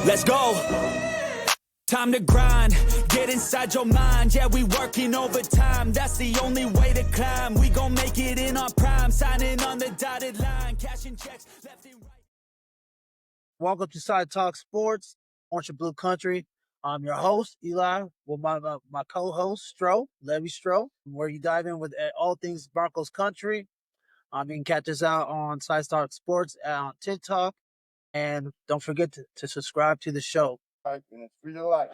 Let's go. Time to grind, get inside your mind. Yeah, we working overtime. That's the only way to climb. We gon' make it in our prime. Signing on the dotted line. Cashing checks left and right. Welcome to Side Talk Sports, Orange and Blue Country. I'm your host, Eli, with my co-host, Levy Stroh, where you dive in with all things Broncos country. You can catch us out on Side Talk Sports on TikTok. And don't forget to subscribe to the show. And it's free to like.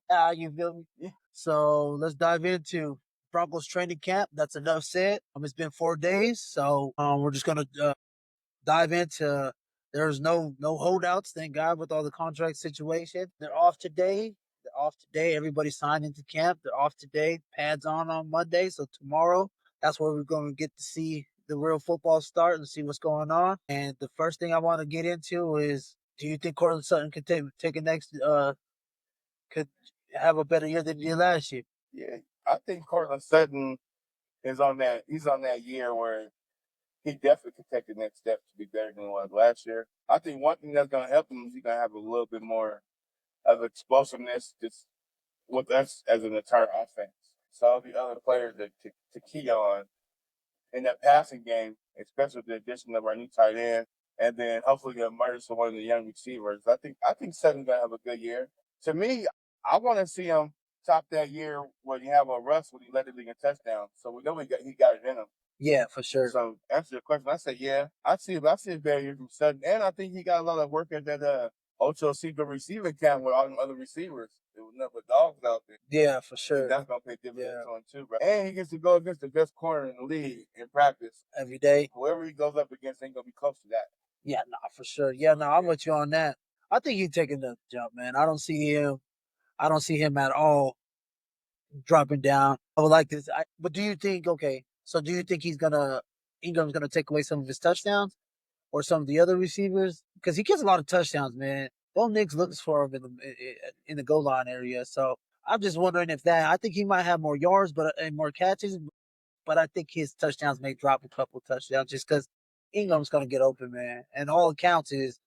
Yeah, you feel me? Yeah. So let's dive into Broncos training camp. That's enough said. It's been 4 days, so we're just gonna dive into. There's no holdouts, thank God, with all the contract situation. They're off today. Everybody signed into camp. They're off today. Pads on Monday. So tomorrow, that's where we're going to get to see the real football start and see what's going on. And the first thing I want to get into is, do you think Cortland Sutton could take a next could have a better year than he did last year? Yeah, I think Cortland Sutton is on that. He's on that year where he definitely could take the next step to be better than he was last year. I think one thing that's going to help him is he's going to have a little bit more of explosiveness just with us as an entire offense. So all the other players to key on in that passing game, especially with the addition of our new tight end, and then hopefully get emerge to one of the young receivers. I think Sutton's going to have a good year. To me, I want to see him top that year when you have a Russ when he led the league in touchdowns. So we know he got it in him. Yeah, for sure. So answer your question, I say yeah. I see a better year from Sutton, and I think he got a lot of work at that Ocho Cinco receiving camp with all them other receivers. There was nothing but dogs out there. Yeah, for sure. And that's gonna pay dividends on too, bro. And he gets to go against the best corner in the league in practice Every day. Whoever he goes up against ain't gonna be close to that. Yeah, for sure. Yeah, I'm with you on that. I think he's taking the jump, man. I don't see him at all dropping down. I would like this. But do you think? Okay, so do you think Ingram's gonna take away some of his touchdowns, or some of the other receivers? Because he gets a lot of touchdowns, man. Bo Nix looks for him in the goal line area. So I'm just wondering if I think he might have more yards, and more catches, but I think his touchdowns may drop a couple touchdowns just because Ingram's gonna get open, man. And all it counts is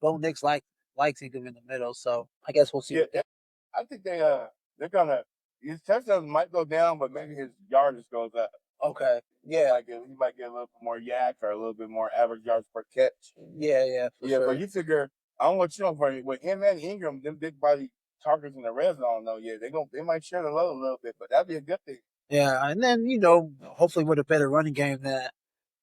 Bo Nix likes Ingram in the middle. So I guess we'll see. Yeah, I think they're gonna. His touchdowns might go down, but maybe his yardage goes up. Okay. Yeah. He might get a little bit more yak or a little bit more average yards per catch. Yeah. Sure. But you figure, I don't want you know for with him and Ingram, them big body targets in the red zone though. Yeah, they might share the load a little bit, but that'd be a good thing. Yeah, and then hopefully with a better running game, that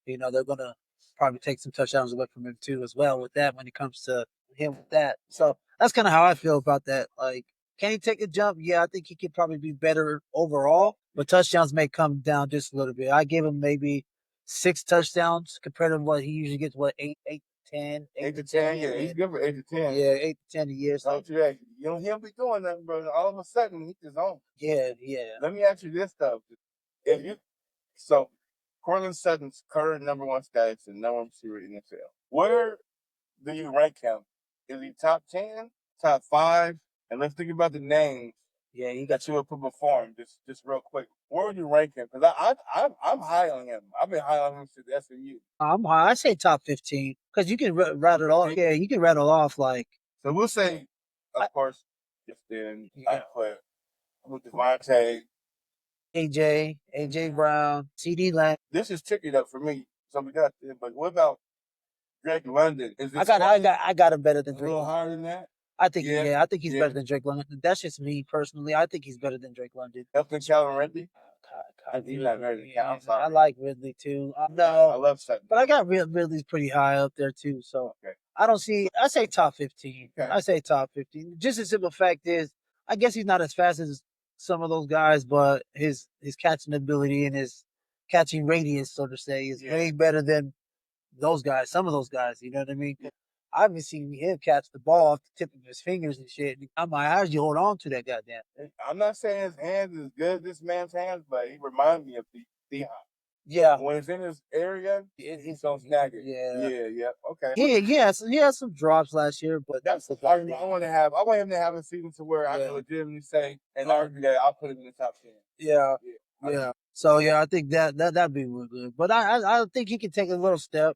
they're gonna probably take some touchdowns away from him too as well with that when it comes to him with that. So that's kind of how I feel about that. Like, can he take a jump? Yeah, I think he could probably be better overall, but touchdowns may come down just a little bit. I give him maybe 6 touchdowns compared to what he usually gets. What 8 to 10? 8 to 10, yeah, he's good for 8 to 10. Yeah, 8 to 10 a year. So you don't hear him be doing nothing, bro. All of a sudden, he's his own. Yeah. Let me ask you this though: Cortland Sutton's current number 1 status and number 1 receiver in the NFL, where do you rank him? Is he top 10, top 5? And let's think about the names. Yeah, you got you would put before him. Just real quick, where would you rank him? Because I'm high on him. I've been high on him since SMU. I'm high. I say top 15 because you can rattle off. Yeah, you can rattle off like. So we'll say, of course, just then I put Devontae, AJ Brown, CD Lamb. This is tricky though for me. So we got, but what about Drake London? I got him better than Drake. A little higher than that. I think he's better than Drake London. That's just me personally. I think he's better than Drake London. Helping Calvin Ridley. He's not better than Calvin. I like Ridley too. No, I love Sutton, but I got Ridley's pretty high up there too. So I don't see. I say top 15. Okay. I say top 15. Just a simple fact is, I guess he's not as fast as some of those guys, but his catching ability and his catching radius, so to say, is way better than those guys. Some of those guys, you know what I mean? I haven't seen him catch the ball off the tip of his fingers and shit. I'm like, how did you hold on to that goddamn thing? I'm not saying his hands is good as this man's hands, but he reminds me of Dion. Yeah. When it's in his area, he's gonna snag it. Yeah. Okay. He had some drops last year, but that's the part I want him to have a season to where I can legitimately say and argue that I'll put him in the top 10. Yeah. So I think that'd be real good. But I think he can take a little step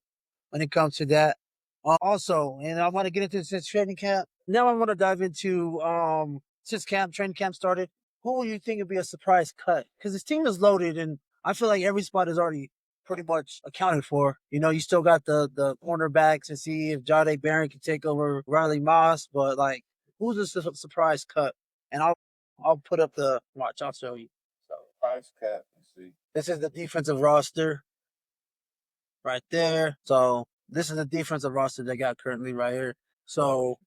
when it comes to that. Also, and I want to get into since training camp. Now I want to dive into since training camp started. Who will you think would be a surprise cut? Because this team is loaded, and I feel like every spot is already pretty much accounted for. You still got the cornerbacks and see if Jade Barron can take over Riley Moss, but like, who's a surprise cut? And I'll put up the watch. I'll show you. So surprise cut. Let's see. This is the defensive roster right there. So this is the defensive roster they got currently right here. So,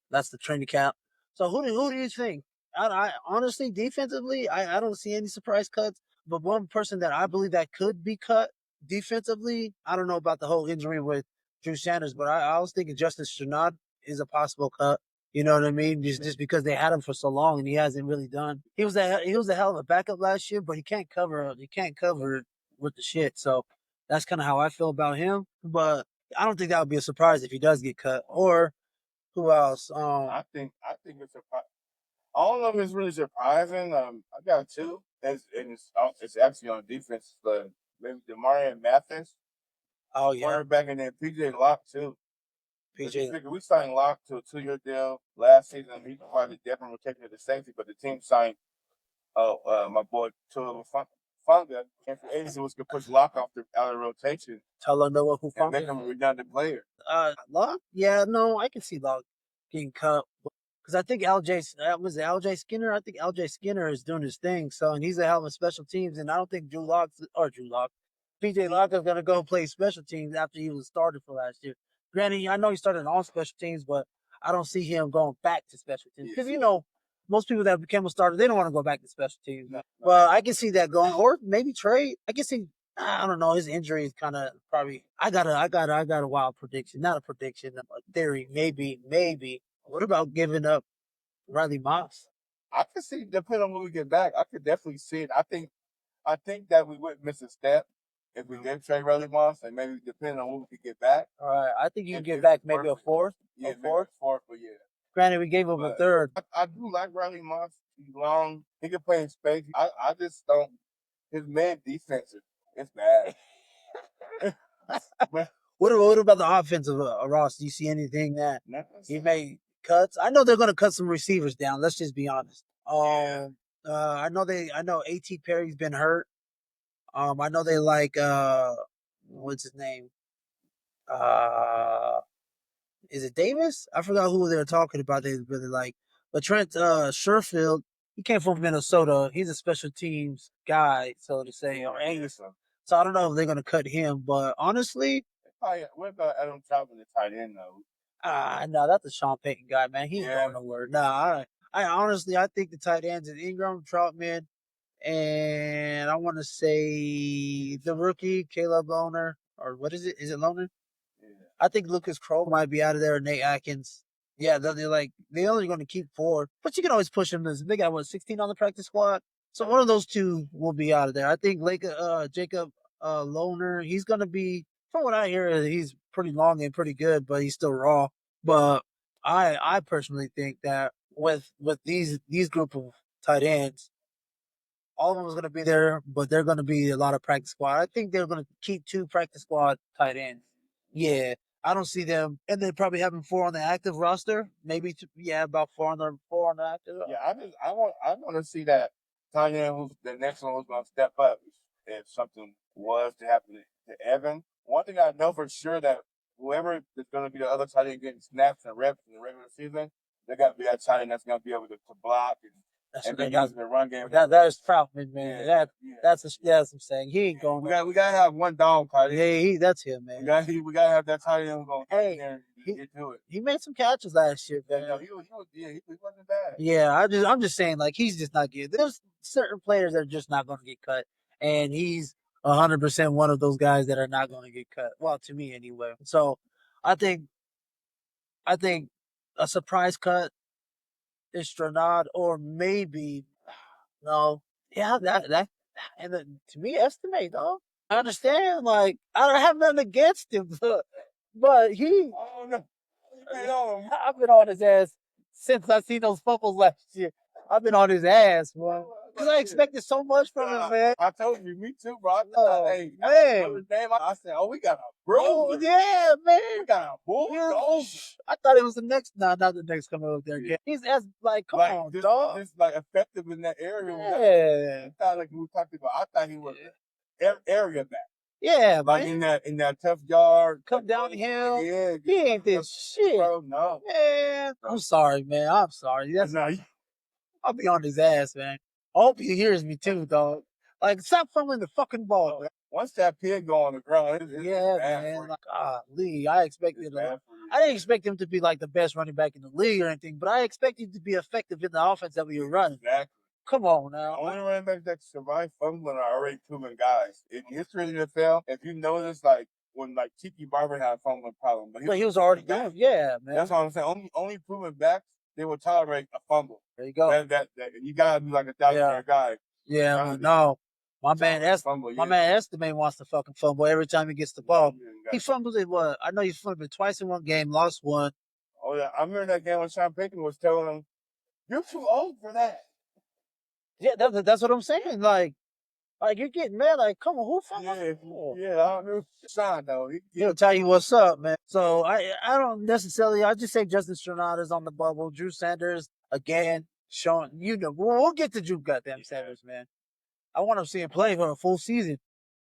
that's the training camp. So who do you think? I honestly, defensively, I don't see any surprise cuts. But one person that I believe that could be cut defensively, I don't know about the whole injury with Drew Sanders, but I was thinking Justice Chanad is a possible cut. You know what I mean? Just because they had him for so long and he hasn't really done. He was a hell of a backup last year, but he can't cover with the shit. So that's kind of how I feel about him. But I don't think that would be a surprise if he does get cut. Or who else? I think it's I don't know if it's really surprising. I got two. It's actually on defense. But maybe Demarion Mathis. Oh yeah, Quarterback, and then PJ Locke too. PJ. We signed Locke to a 2-year deal last season. He probably definitely protected the safety, but the team signed my boy Tua Funga, and for agency was gonna push Locke out of rotation. Tell her Noah who and make him a redundant player. Locke? Yeah, no, I can see Locke getting cut. Because I think was it LJ Skinner? I think LJ Skinner is doing his thing. So, and he's a hell of a special teams. And I don't think Drew Locke, PJ Locke is going to go play special teams after he was started for last year. Granted, I know he started on special teams, but I don't see him going back to special teams. Because, most people that became a starter, they don't want to go back to special teams. No. But I can see that going. Or maybe trade. I can see, I don't know, his injury is kind of probably, I got a wild prediction. Not a prediction, a theory. Maybe. What about giving up Riley Moss? I could see, depending on when we get back, I could definitely see it. I think that we wouldn't miss a step if we did trade Riley Moss, and maybe depending on when we could get back. All right, I think you can get back maybe a fourth. Yeah, fourth, but yeah. Granted, we gave him a third. I do like Riley Moss. He's long. He can play in space. I just don't. His man defense is bad. What about the offensive, Ross? Do you see anything that he made cuts? I know they're going to cut some receivers down. Let's just be honest. I know A.T. Perry's been hurt. I know they like what's his name? Is it Davis? I forgot who they were talking about. They really like, but Trent Sherfield. He came from Minnesota. He's a special teams guy, so to say, or Angus. So I don't know if they're going to cut him, but honestly, what about Adam Troutman, the tight end though? No, that's a Sean Payton guy, man. He ain't going nowhere. Nah, I honestly, I think the tight ends is Ingram, Troutman, and I want to say the rookie Caleb Lohner, or what is it? Is it Lohner? Yeah. I think Lucas Crow might be out of there. Nate Atkins. Yeah, they're only going to keep 4, but you can always push them. They got 16 on the practice squad, so one of those two will be out of there. I think Jacob Lohner, he's going to be. From what I hear, he's pretty long and pretty good, but he's still raw. But I personally think that with these group of tight ends, all of them is going to be there, but they're going to be a lot of practice squad. I think they're going to keep 2 practice squad tight ends. Yeah, I don't see them, and they probably having 4 on the active roster. Maybe about 4 on the active. Yeah, I want to see that tight end who's the next one who's going to step up if something was to happen to Evan. One thing I know for sure that whoever is going to be the other tight end getting snaps and reps in the regular season, they got to be that tight end that's going to be able to block and be using the run game. That is Troutman, man. Yeah. That's what I'm saying. He ain't going. We got to have one dog tight end. Yeah, that's him, man. We got to have that tight end who's going to get there and get to it. He made some catches last year, man. Yeah, he wasn't bad. Yeah, I'm just saying, like, he's just not good. There's certain players that are just not going to get cut, and he's 100% one of those guys that are not going to get cut. Well, to me anyway. So, I think a surprise cut is Stranad, or maybe that and to me, estimate, dog. I understand, like, I don't have nothing against him, but he. Oh no, I've been on his ass since I seen those fumbles last year. I've been on his ass, boy. because I expected so much from him, man. I told you, me too, bro. Hey, man. His name, I said, oh, we got a Oh, bruiser. yeah, man. We got a bulldozer. I thought it was the next. No, not the next coming up there again. He's as like, come on, dog. Just like effective in that area. Yeah. I thought like we were talking about. I thought he was area back. Yeah, like man. in that tough yard, Come downhill. Yeah, He ain't this shit. Bro, no. Man, I'm sorry, man. I'm sorry. I'll be on his ass, man. I hope he hears me too, dog. Like, stop fumbling the fucking ball. Once that pig go on the ground, it's yeah, bad man. for you. Like, Lee, I expected. I didn't expect him to be like the best running back in the league or anything, but I expected him to be effective in the offense that we were running. Exactly. Come on The now. only running backs that survive fumbling are already proven guys. In history of the NFL, if you notice, like when like Tiki Barber had a fumbling problem, But he was already good. Yeah, man. That's what I'm saying. Only proven backs they will tolerate a fumble. There you go. That you gotta be like a 1,000-yard guy. Yeah, no. My man Estimate wants to fucking fumble every time he gets the ball. He fumbled it what? I know he fumbled it twice in one game, lost one. Oh yeah, I remember that game when Sean Payton was telling him, "You're too old for that." Yeah, that's what I'm saying. Like you're getting mad. Like, come on, who fumbled? Yeah, I don't know. Sean though, he'll tell you what's up, man. So I don't necessarily. I just say Justin Stranader's on the bubble. Drew Sanders again, showing we'll get to Drew goddamn Sanders, man. I want to see him play for a full season.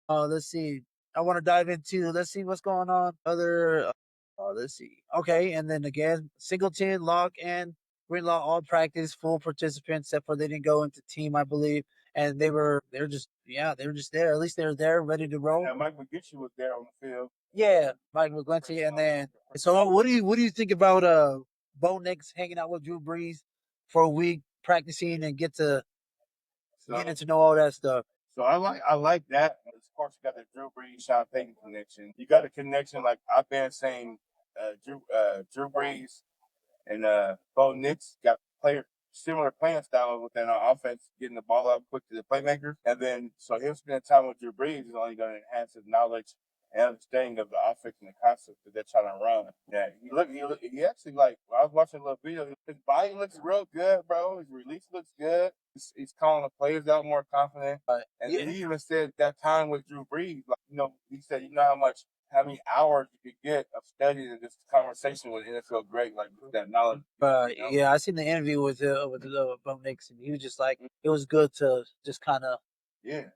Let's see. I want to dive into. Let's see what's going on. Let's see. Okay, and then again, Singleton, Locke, and Greenlaw all practice, full participants, except for they didn't go into team, I believe. And they were just there. At least they were there, ready to roll. Yeah, Mike McGinty was there on the field. Yeah, Mike McGlinchey, and then so what do you think about Bo Nix hanging out with Drew Brees for a week, practicing and getting to know all that stuff? So I like that. Of course, you got the Drew Brees, Sean Payton connection. You got a connection like I've been saying. Drew Brees and Bo Nix got similar playing style within our offense, getting the ball out quick to the playmakers. And then, so him spending time with Drew Brees is only going to enhance his knowledge and understanding of the offense and the concept that they're trying to run. Yeah, he actually, like, I was watching a little video, his body looks real good, bro. His release looks good. He's calling the players out more confident. And he even said that time with Drew Brees, like, he said, how many hours you could get of studying this conversation with NFL great, like that knowledge. Yeah, I seen the interview with Bo Nix, and he was just like, it was good to just kind of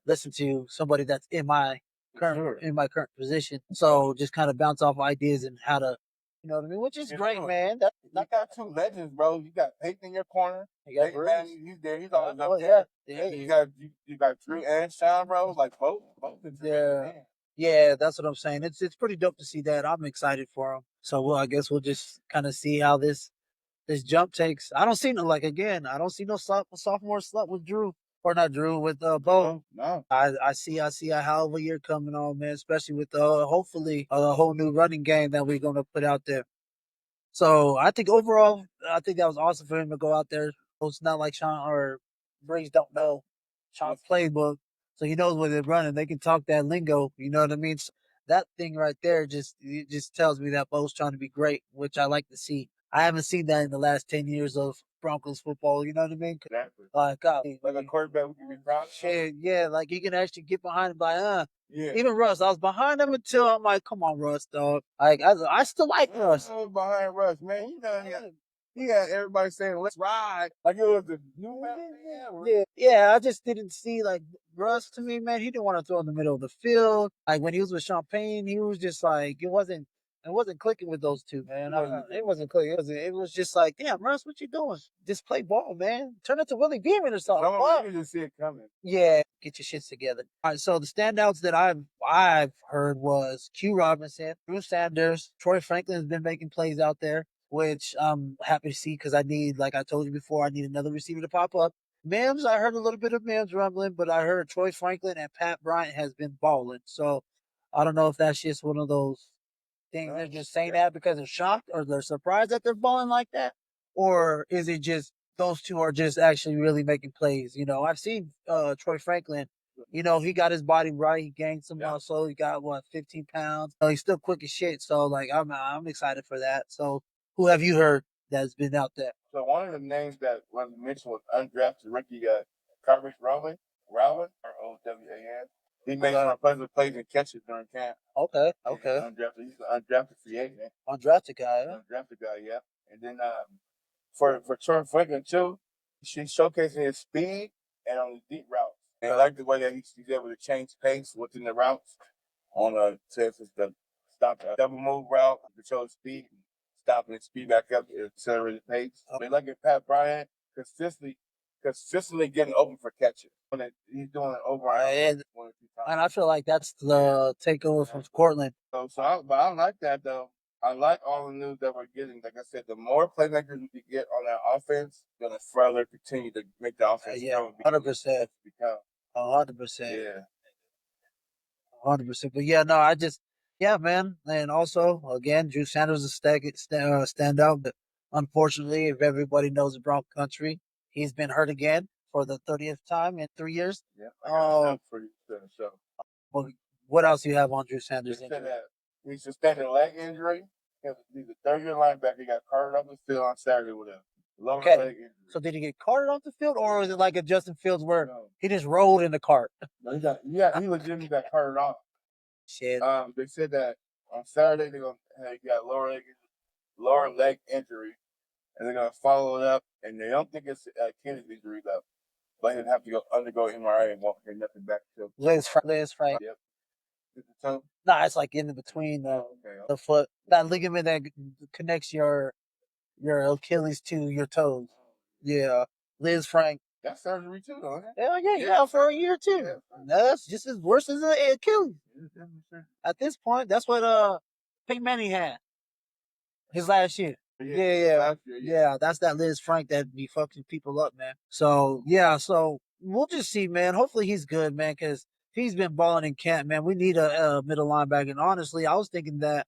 listen to somebody that's in my current position. So just kind of bounce off ideas and how to, you know what I mean? Which is great, man. You got two legends, bro. You got Peyton in your corner. You got Brees. He's there. He's always up there. Yeah. You got Drew and Sean, bro. Like both. Yeah, that's what I'm saying. It's pretty dope to see that. I'm excited for him. So I guess we'll just kind of see how this jump takes. I don't see no sophomore slump with Drew. Or not Drew, with Bo. No. I see a hell of a year coming on, man, especially with hopefully a whole new running game that we're gonna put out there. So I think overall, that was awesome for him to go out there. It's not like Sean or Breeze don't know Sean's playbook, so he knows what they're running. They can talk that lingo, you know what I mean? So that thing right there just tells me that Bo's trying to be great, which I like to see. I haven't seen that in the last 10 years of Broncos football, you know what I mean? Exactly. Like a quarterback we can be proud of. Shit, yeah, like you can actually get behind him by Yeah. Even Russ, I was behind him until I'm like, come on, Russ, dog. Like I still like Russ. I was behind Russ, man. He had everybody saying, "Let's ride," like it was a new man. Yeah. I just didn't see like Russ to me, man. He didn't want to throw in the middle of the field. Like when he was with Champagne, he was just like it wasn't clicking with those two, man. It wasn't clicking. It was just like, damn, Russ, what you doing? Just play ball, man. Turn it to Willie Beeman or something. Someone just see it coming. Yeah, get your shits together. All right, so the standouts that I've heard was Q Robinson, Drew Sanders, Troy Franklin has been making plays out there, which I'm happy to see because like I told you before, I need another receiver to pop up. Mims, I heard a little bit of Mims rumbling, but I heard Troy Franklin and Pat Bryant has been balling. So I don't know if that's just one of those things they're just saying that because they're shocked or they're surprised that they're balling like that, or is it just those two are just actually really making plays? I've seen Troy Franklin. He got his body right. He gained some muscle. He got 15 pounds. He's still quick as shit. So like I'm excited for that. So who have you heard that's been out there? So one of the names that was mentioned was undrafted rookie Coverage Rowland, R-O-W-A-N. He made some pleasant plays and catches during camp. Okay. He's an undrafted free agent. Undrafted guy. Huh? Undrafted guy, yeah. And then for Troy Franklin too, she's showcasing his speed and on the deep routes. And I like the way that he's able to change pace within the routes on say if it's the stop double move route to show speed, stopping and speed back up to accelerate the pace. They like at Pat Bryant consistently getting open for catches. He's doing it over and over. And I feel like that's the takeover from Cortland. But I like that though. I like all the news that we're getting. Like I said, the more playmakers we can get on that offense, gonna further continue to make the offense. 100%. 100%. Yeah. 100%. But yeah, no, man. And also, again, Drew Sanders is standout. But unfortunately, if everybody knows the Bronx country, he's been hurt again for the 30th time in 3 years. Yeah. I got for you to show. Well, what else do you have on Drew Sanders? He's sustained a leg injury. He's a third-year linebacker. He got carted off the field on Saturday with a lower leg injury. So did he get carted off the field, or was it like a Justin Fields where he just rolled in the cart? No, he legitimately got carted off. Shit. They said that on Saturday he got lower leg injury, and they're gonna follow it up. And they don't think it's a Achilles injury though, but he'll have to undergo MRI and won't get nothing back to. Liz Frank. Yep. Is the toe? Nah, it's like in between the foot, that ligament that connects your Achilles to your toes. Yeah, Liz Frank. That's surgery too, though. Hell yeah, for a year too. Yeah. That's just as worse as an Achilles. At this point, that's what Peyton Manning had his last year. Yeah, that's that Liz Frank that be fucking people up, man. So we'll just see, man. Hopefully he's good, man, because he's been balling in camp, man. We need a middle linebacker. And honestly, I was thinking that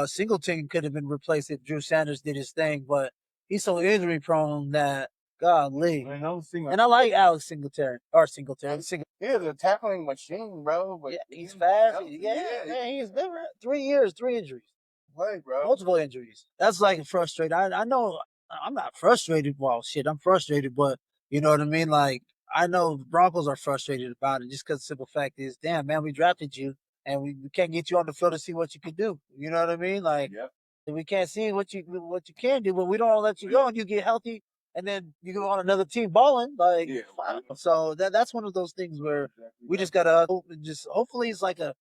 Singleton could have been replaced if Drew Sanders did his thing, but he's so injury prone that golly. And I like Alex Singletary. He is a tackling machine, bro. But yeah, he's fast. Yeah, he's never 3 years, 3 injuries. Play, bro. Multiple injuries. That's like frustrating. I know I'm not frustrated. Well, shit, I'm frustrated, but you know what I mean? Like, I know the Broncos are frustrated about it just because the simple fact is, damn, man, we drafted you and we can't get you on the field to see what you can do. You know what I mean? Like, we can't see what you can do, but we don't let you go and you get healthy and then you go on another team balling. Like, so that's one of those things where we just gotta hopefully it's like a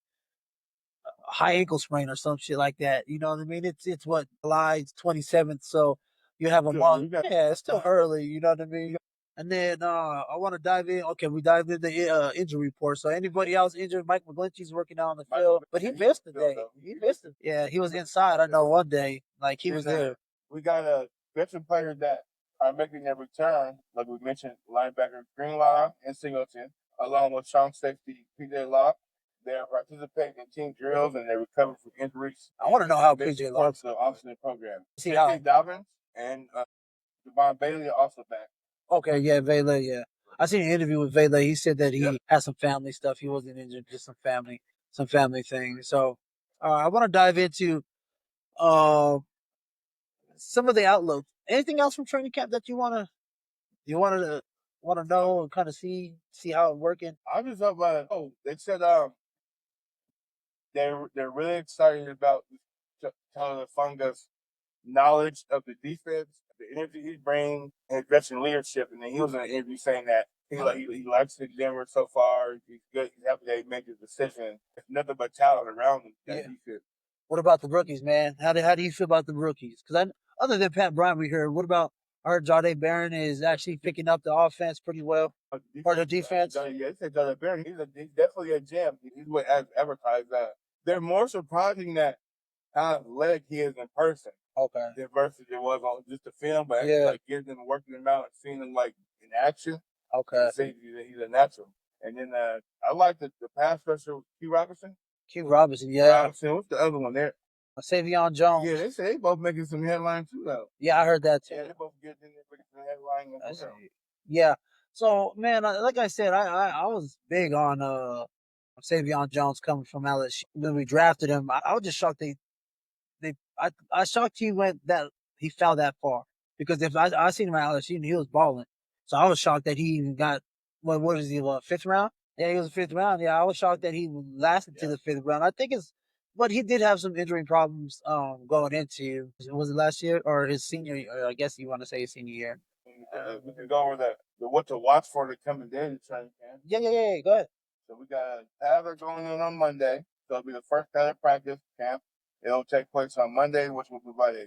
high ankle sprain or some shit like that. You know what I mean? It's what, July 27th, so you have a month. Yeah, it's still early. You know what I mean? And then I want to dive in. Okay, we dive into the injury report. So anybody else injured? Mike McGlinchey's working out on the field, but he missed today. He missed it. Yeah, he was inside. I know one day, like he was there. We got a veteran player that are making their return, like we mentioned, linebacker Greenlaw and Singleton, along with strong safety PJ Locke. They're participating in team drills and they recover from injuries. I want to know how PJ Locke's the offseason program. C.J. Dobbins and Devon Bailey are also back. Okay, yeah, Vela, yeah. I seen an interview with Vela. He said that he had some family stuff. He wasn't injured, just some family things. So I want to dive into some of the outlook. Anything else from training camp that you want to know and kind of see how it's working? I'm just up about it. Oh, they said they're really excited about Tyler Fungus' knowledge of the defense, the energy he's bringing, and veteran leadership. And then he was in an interview saying that he likes the Denver so far. He's good. He's happy that he made the decision. There's nothing but talent around him. Defense. What about the rookies, man? How do you feel about the rookies? Because other than Pat Bryant, we heard. What about I heard Jahdae Barron is actually picking up the offense pretty well, or the defense? Yeah, they said Jahdae Barron. He's definitely a gem. He's what advertised that. They're more surprising that how athletic he is in person. Okay. Versus it was on just the film, but actually, like getting them, working them out, and seeing them like in action. Okay. He's a natural. And then I like the pass rusher, Q Robinson. Yeah. What's the other one there? Savion Jones. Yeah, they say they both making some headlines too, though. Yeah, I heard that too. Yeah, they both getting in there making some headlines. Yeah. So, man, like I said, I was big on Savion Jones coming from LSU. When we drafted him, I was just shocked I shocked he fell that far. Because if I seen him at LSU and he was balling. So I was shocked that he even got what is he? What, fifth round? Yeah, he was fifth round. Yeah, I was shocked that he lasted to the fifth round. I think but he did have some injury problems going into, was it last year or his senior year? Or I guess you want to say his senior year. We can go over what to watch for the coming day in training camp. Yeah. Go ahead. So we got a paddler going in on Monday. So it'll be the first paddler practice camp. It'll take place on Monday, which will provide a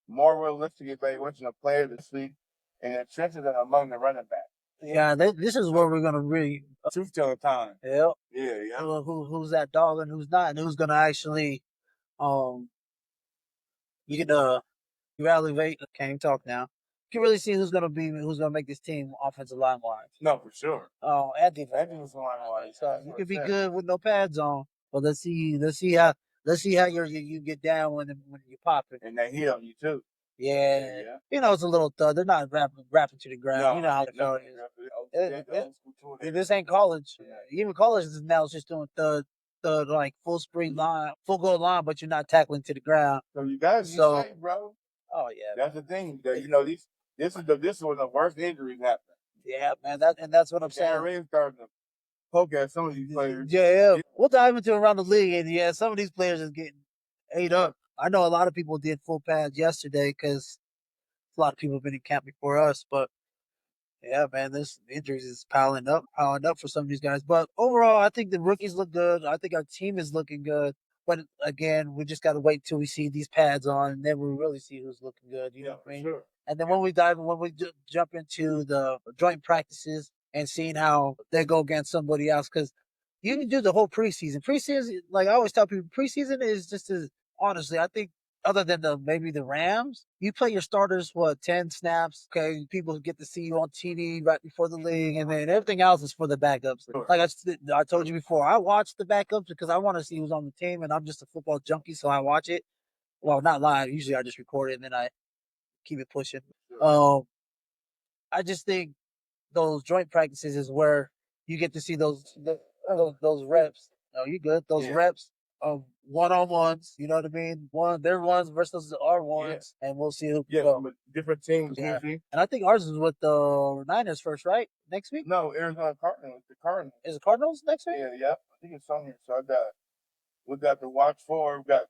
more realistic evaluation of players this week and the trenches and among the running backs. Yeah, this is where we're gonna really truth telling time. Yeah. Yeah. Who's that dog and who's not, and who's gonna actually you can evaluate. Can't even talk now. You can really see who's gonna make this team offensive line wise. No, for sure. Oh, and defensive line wise. So you can be good with no pads on. But let's see how you get down when you pop it. And they hit on you too. Yeah. You know, it's a little thud. They're not rapping to the ground. No, you know how the feel is. This ain't college. Yeah. Even college is now just doing thud like full sprint line, full goal line, but you're not tackling to the ground. So you guys, safe, bro. Oh yeah. That's the thing. This is one of the worst injuries happening. Yeah, man. That's what I'm saying. Really starting to poke at some of these players. Yeah. We'll dive into around the league, and some of these players is getting ate up. I know a lot of people did full pads yesterday because a lot of people have been in camp before us, but yeah, man, this injuries is piling up for some of these guys. But overall, I think the rookies look good. I think our team is looking good. But again, we just got to wait till we see these pads on, and then we really see who's looking good. You know what I mean? Sure. And then when we jump into the joint practices and seeing how they go against somebody else, because you can do the whole preseason. Preseason, like I always tell people, preseason is just honestly, I think other than maybe the Rams, you play your starters, 10 snaps. Okay, people get to see you on TV right before the league, and then everything else is for the backups. Sure. Like I told you before, I watch the backups because I want to see who's on the team, and I'm just a football junkie, so I watch it. Well, not live. Usually I just record it and then I keep it pushing. Sure. I just think those joint practices is where you get to see those reps. No, you good. Those reps of one-on-ones, you know what I mean? Their ones versus our ones, and we'll see who can go. Different teams. Yeah. And I think ours is with the Niners first, right? Next week? No, Arizona Cardinals. The Cardinals. Is it Cardinals next week? Yeah. I think it's on here. So we got to watch for. We got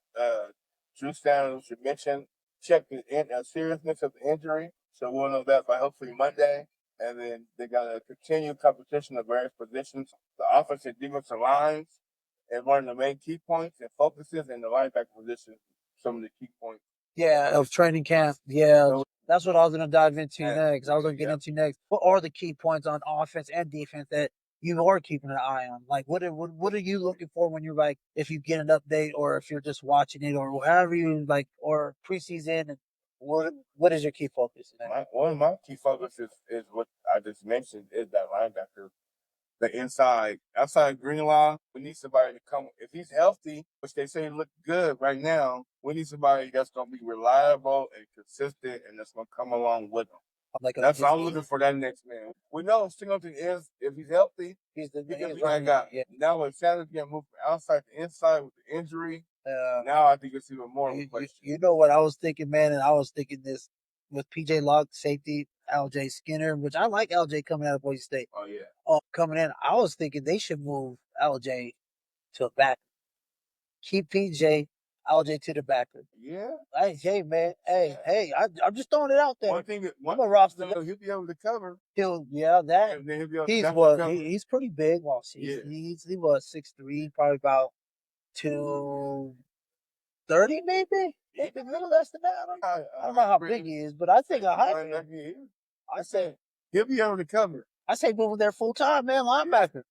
Drew Standouts, you mentioned. Check the seriousness of the injury. So we'll know that by hopefully Monday. And then they got a continued competition of various positions. The offensive and defensive lines is one of the main key points and focuses in the linebacker position. Some of the key points. Yeah, of training camp. Yeah. So, that's what I was going to dive into next. I was going to get into next. What are the key points on offense and defense that you are keeping an eye on? Like, what are you looking for when you're like, if you get an update or if you're just watching it or however you like, or preseason? And what is your key focus? One of my key focuses is what I just mentioned, is that linebacker. The outside green line, we need somebody to come. If he's healthy, which they say look good right now, we need somebody that's going to be reliable and consistent and that's going to come along with him. That's what I'm looking for, that next man. We know Singleton is, if he's healthy, he's the right guy. Yeah. Now when Sanders getting moved from outside to inside with the injury, now I think it's even more of a question. You know what I was thinking, man, and I was thinking this with PJ Locke, safety, LJ Skinner, which I like LJ coming out of Boise State. Oh, yeah. Coming in, I was thinking they should move LJ to a back. Keep PJ, LJ to the backer. Yeah. Hey, man. Hey, I'm just throwing it out there. I'm a roster. He'll be able to cover. He's pretty big. Well, he was 6'3", probably about 230 maybe. Maybe a little less than that. I don't know how big he is, but I think I say he'll be able to cover. I say move him there full time, man. Linebacker,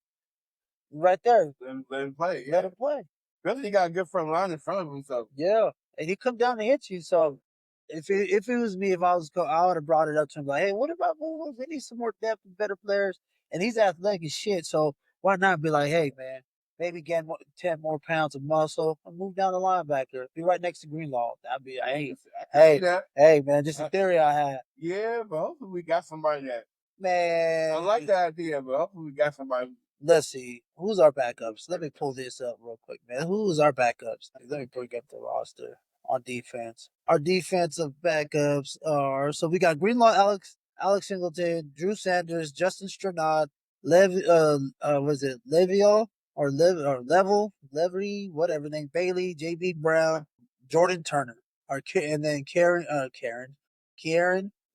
right there. Let him play. Let him play. Really, he got a good front line in front of him. So yeah, and he come down to hit you. So if it was me, I would have brought it up to him like, hey, what about moving? We need some more depth and better players. And he's athletic as shit. So why not be like, hey, man, maybe get 10 more pounds of muscle and move down the linebacker. Be right next to Greenlaw. That'd be hey, man, just a theory I had. Yeah, but hopefully we got somebody that. Man, I like that idea, but hopefully we got somebody. Let's see. Who's our backups? Let me pull this up real quick, man. Who's our backups? Let me bring up the roster on defense. Our defensive backups are, so we got Greenlaw, Alex Singleton, Drew Sanders, Justin Strnad, Was it Le'Veon or Level, Levery, whatever name, Bailey, JB Brown, Jordan Turner, and then Karen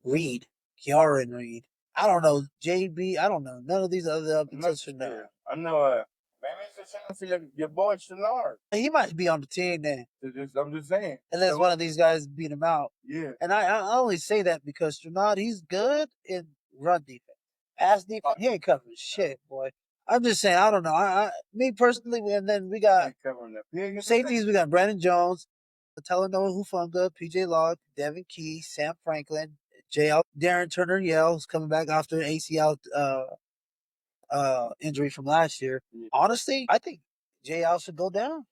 Reed, Karen Reed. I don't know, JB. I don't know none of these other up until Shenard. I know. Maybe it's a chance for your boy Shenard. He might be on the team then. I'm just saying. Unless one of these guys beat him out. Yeah. And I only say that because Shenard, he's good in run defense. Pass defense, he ain't covering shit, boy. I'm just saying, I don't know. Me personally, and then we got safeties. We got Brandon Jones, Talanoa Hufanga, PJ Locke, Devin Key, Sam Franklin, JL, Darren Turner Yell, who's coming back after an ACL injury from last year. Honestly, I think JL should go down.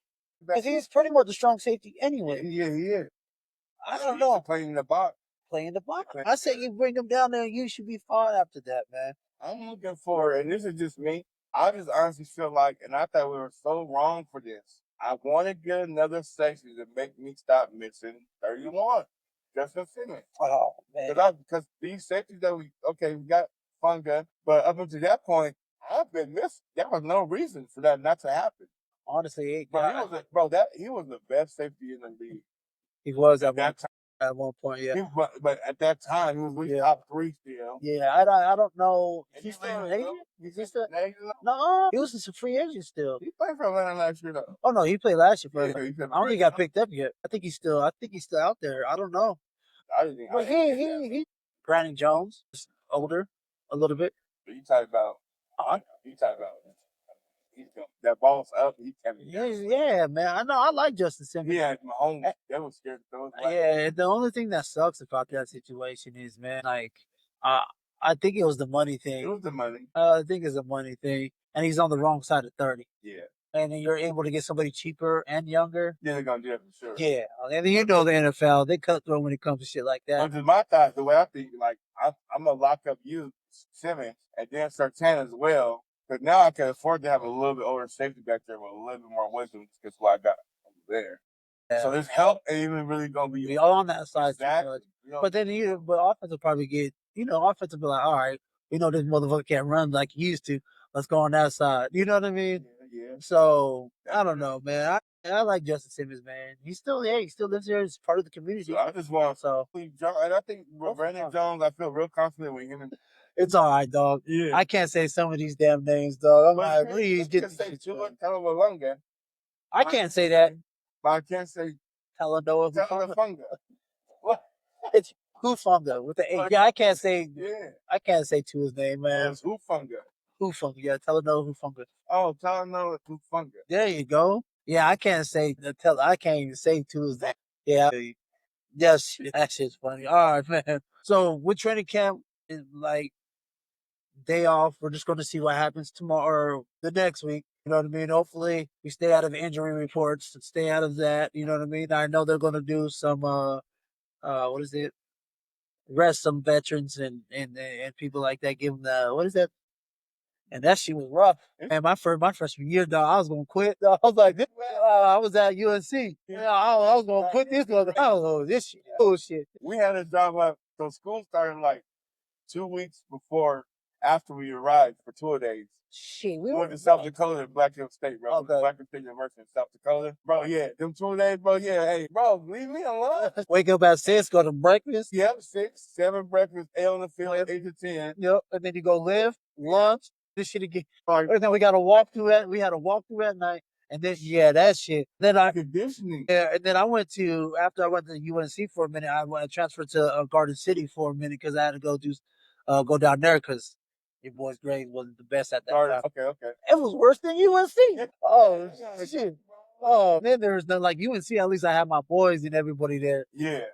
Because he's pretty much a strong safety anyway. Yeah, he is. I don't know. Playing in the box. I say you bring him down there, you should be fine after that, man. I'm looking for, and this is just me, I just honestly feel like, and I thought we were so wrong for this. I want to get another safety to make me stop missing 31. Justin Simmons. Oh, man. Because these safeties that we got Funga, but up until that point, I've been missing. There was no reason for that not to happen. Honestly, he was the best safety in the league. He was at one point, yeah. But at that time, he was top 3 still. Yeah, I don't know. He's still an agent? Is he still? No, he was a free agent still. He played for Atlanta last year, though. Oh no, he played last year. Yeah, I don't think he got picked up yet. I think he's still out there. I don't know. But he Brandon Jones, older, a little bit. You talk about that ball's up. Yeah, man. I know. I like Justin Simmons. Yeah, Mahomes. That was scared to throw it. Yeah, the only thing that sucks about that situation is, man, like, I think it was the money thing. It was the money. I think it's a money thing, and he's on the wrong side of 30. Yeah. And then you're able to get somebody cheaper and younger. Yeah, they're gonna do that for sure. Yeah, and then the NFL, they cutthroat when it comes to shit like that. But my thought, the way I think, like, I'm gonna lock up you, Simmons, and then Sertan as well. Because now I can afford to have a little bit older safety back there with a little bit more wisdom because what I got over there. Yeah. So this help ain't even really gonna be all on that side. Exactly. But then offense will probably get, offense will be like, all right, we know this motherfucker can't run like he used to. Let's go on that side. You know what I mean? Yeah. So I don't know, man. I like Justin Simmons, man. He still lives here as part of the community. So I just want and I think Brandon Jones, I feel real confident with him. It's all right, dog. Yeah. I can't say some of these damn names, dog. I'm like, please get say Talanoa. I can't say that. But I can't say Talanoa Hufanga. What? It's Hufanga with the A. Yeah, I can't say. Yeah. I can't say to his name, man. It's Hufanga. Yeah, Talanoa Hufanga. Oh, Talanoa Hufanga. There you go. Yeah, I can't say I can't even say to his name. Yeah. Yes, that shit's funny. All right, man. So with training camp is like day off. We're just going to see what happens tomorrow or the next week. You know what I mean? Hopefully we stay out of injury reports and stay out of that. You know what I mean? I know they're going to do some, what is it? Rest some veterans and people like that. Give them the, what is that? And that shit was rough. Man, my freshman year, dog, I was going to quit. Dog. I was like, I was at UNC. Yeah, I was going to quit this one. I was like, this shit, bullshit. We had a job up. So school started like 2 weeks after we arrived for 2 days. Shit, we went to South Dakota at Black Hill State, bro. Okay. Black Hill State University in South Dakota. Bro, yeah. Them 2 days, bro, yeah. Hey, bro, leave me alone. Wake up at 6, go to breakfast. Yep, 6, 7 breakfast, 8 on the field, 8 to 10. Yep, and then you go live, lunch, this shit again. And then we got a walkthrough at night. And then, that shit. Then conditioning. Yeah, and then after I went to UNC for a minute, I transferred to Garden City for a minute because I had to go down there because your boy's grade wasn't the best at that time. Okay. It was worse than UNC. Oh, shit. Oh, then there was nothing like UNC. At least I had my boys and everybody there. Yeah.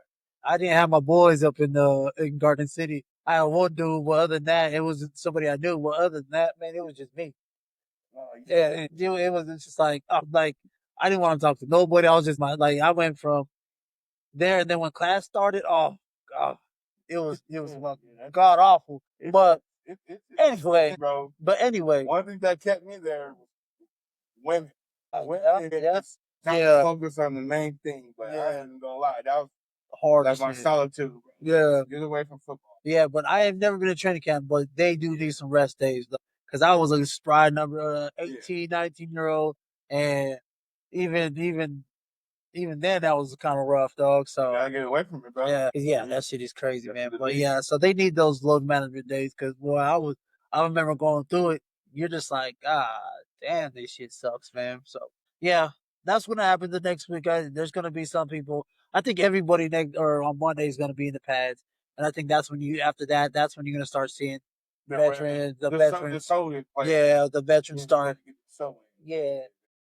I didn't have my boys up in Garden City. I had one dude, but other than that, it was somebody I knew. But other than that, man, it was just me. Yeah, it was just like, I didn't want to talk to nobody. I was just I went from there, and then when class started, oh God, it was god awful. But anyway, bro. But anyway, one thing that kept me there was women. Focus on the main thing, but I ain't gonna lie, that was hard. That's my solitude. Bro. Yeah, get away from football. Yeah, but I have never been to training camp. But they do need some rest days. because I was a spry number 18, 19-year-old, and even then that was kind of rough, dog. So Gotta get away from it, bro. yeah, that shit is crazy, man. But yeah, so they need those load management days because boy, I remember going through it. You're just like, God damn, this shit sucks, man. So yeah, that's gonna happen the next week. There's gonna be some people. I think everybody next or on Monday is gonna be in the pads, and I think that's when that's when you're gonna start seeing veterans, the veterans. Yeah, the veterans start. Yeah,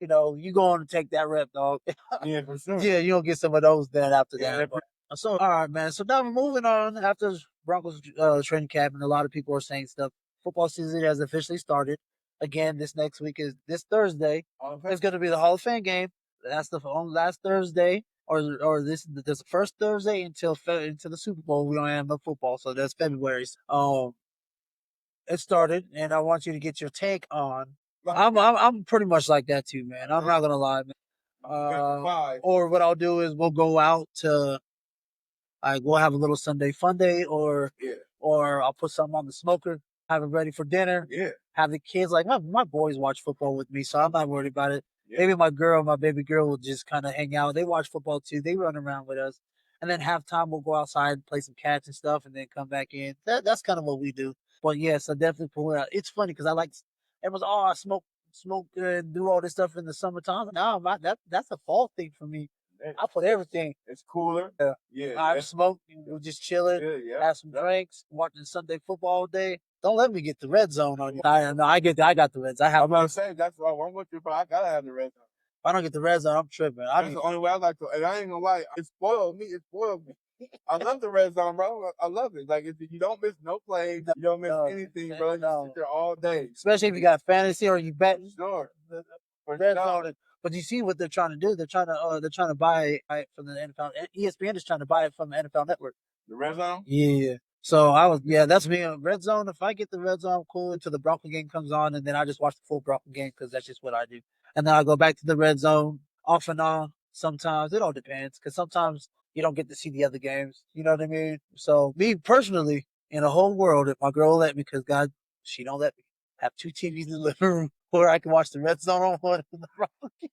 you going to take that rep, dog. Yeah, for sure. Yeah, you'll get some of those then after that. So, all right, man. So now we're moving on after Broncos training camp, and a lot of people are saying stuff. Football season has officially started. Again, this next week is this Thursday. It's going to be the Hall of Fame game. That's the last Thursday, or this the first Thursday until the Super Bowl. We don't have no football, so that's February. It started, and I want you to get your take on. I'm pretty much like that too, man. I'm not gonna lie, man. Or what I'll do is we'll go out to we'll have a little Sunday fun day, or I'll put something on the smoker, have it ready for dinner. Yeah. Have the kids my boys watch football with me, so I'm not worried about it. Yeah. Maybe my baby girl will just kind of hang out. They watch football too. They run around with us, and then halftime we'll go outside and play some catch and stuff, and then come back in. That's kind of what we do. But yes, I definitely pull it out. It's funny because I like everyone's I smoke and do all this stuff in the summertime. No, that's a fall thing for me. I put everything. It's cooler. Yeah. I smoke. We're just chilling. Have some drinks. Watching Sunday football all day. Don't let me get the red zone on you. I got the reds. I'm about to say that's why I'm with you, but I gotta have the red zone. If I don't get the red zone, I'm tripping. That's the only way I like to. And I ain't gonna lie, it spoiled me. I love the red zone, bro. I love it. Like, if you don't miss no plays, you don't miss anything, bro. You sit there all day. Especially if you got fantasy or you bet. Sure. For red zone. But you see what they're trying to do? They're trying to buy it from the NFL. ESPN is trying to buy it from the NFL Network. The red zone? Yeah. So that's me on red zone. If I get the red zone, cool, until the Bronco game comes on, and then I just watch the full Bronco game because that's just what I do. And then I go back to the red zone off and on. Sometimes it all depends because sometimes you don't get to see the other games. You know what I mean? So me personally, in the whole world, if my girl will let me, because God, she don't let me, have 2 TVs in the living room where I can watch the red zone on one and the Bronco game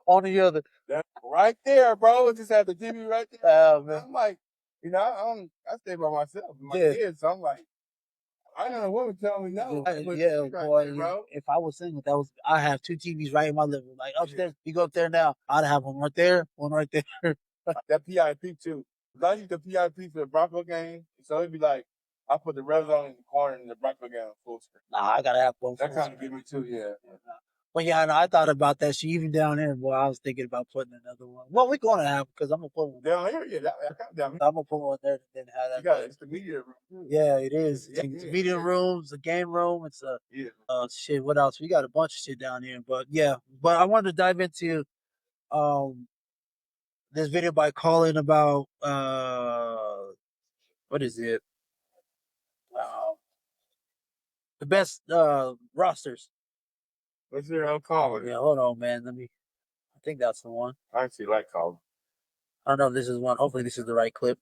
on the other. That's right there, bro. Just have the TV right there. Man. I'm like, I stay by myself. My kids, so I'm like, I don't know what would tell me no. Boy, bro. If I was single, I have 2 TVs right in my living room. Like upstairs, you go up there now, I'd have one right there, one right there. That PIP too. I use the PIP for the Bronco game, so it'd be like I put the red zone in the corner and the Bronco game on full screen. Nah, I gotta have one. That kind of give me too, yeah. Well, yeah, I thought about that. Even down here, boy, I was thinking about putting another one. Well, we're going to have because I'm gonna put one down here. Yeah, down here. I'm gonna put one there. Then have that. You got it's the media room. Yeah, it is. It's media rooms, the game room. It's shit. What else? We got a bunch of shit down here. But yeah, I wanted to dive into this video by Colin about what is it? The best rosters. What's your Colin? Yeah, hold on, man. I think that's the one. I actually like Colin. I don't know if this is one. Hopefully this is the right clip.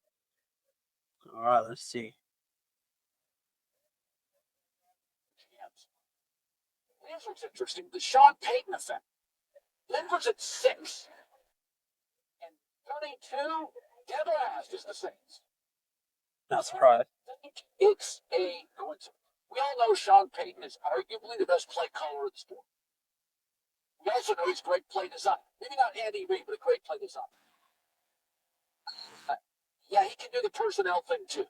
All right, let's see. This looks interesting. The Sean Payton effect. Denver's at 6. And 32, dead last is the Saints. Not surprised. It's a coincidence. We all know Sean Payton is arguably the best play caller in the sport. We also know he's great play design. Maybe not Andy Reid, but a great play design. Yeah, he can do the personnel thing too.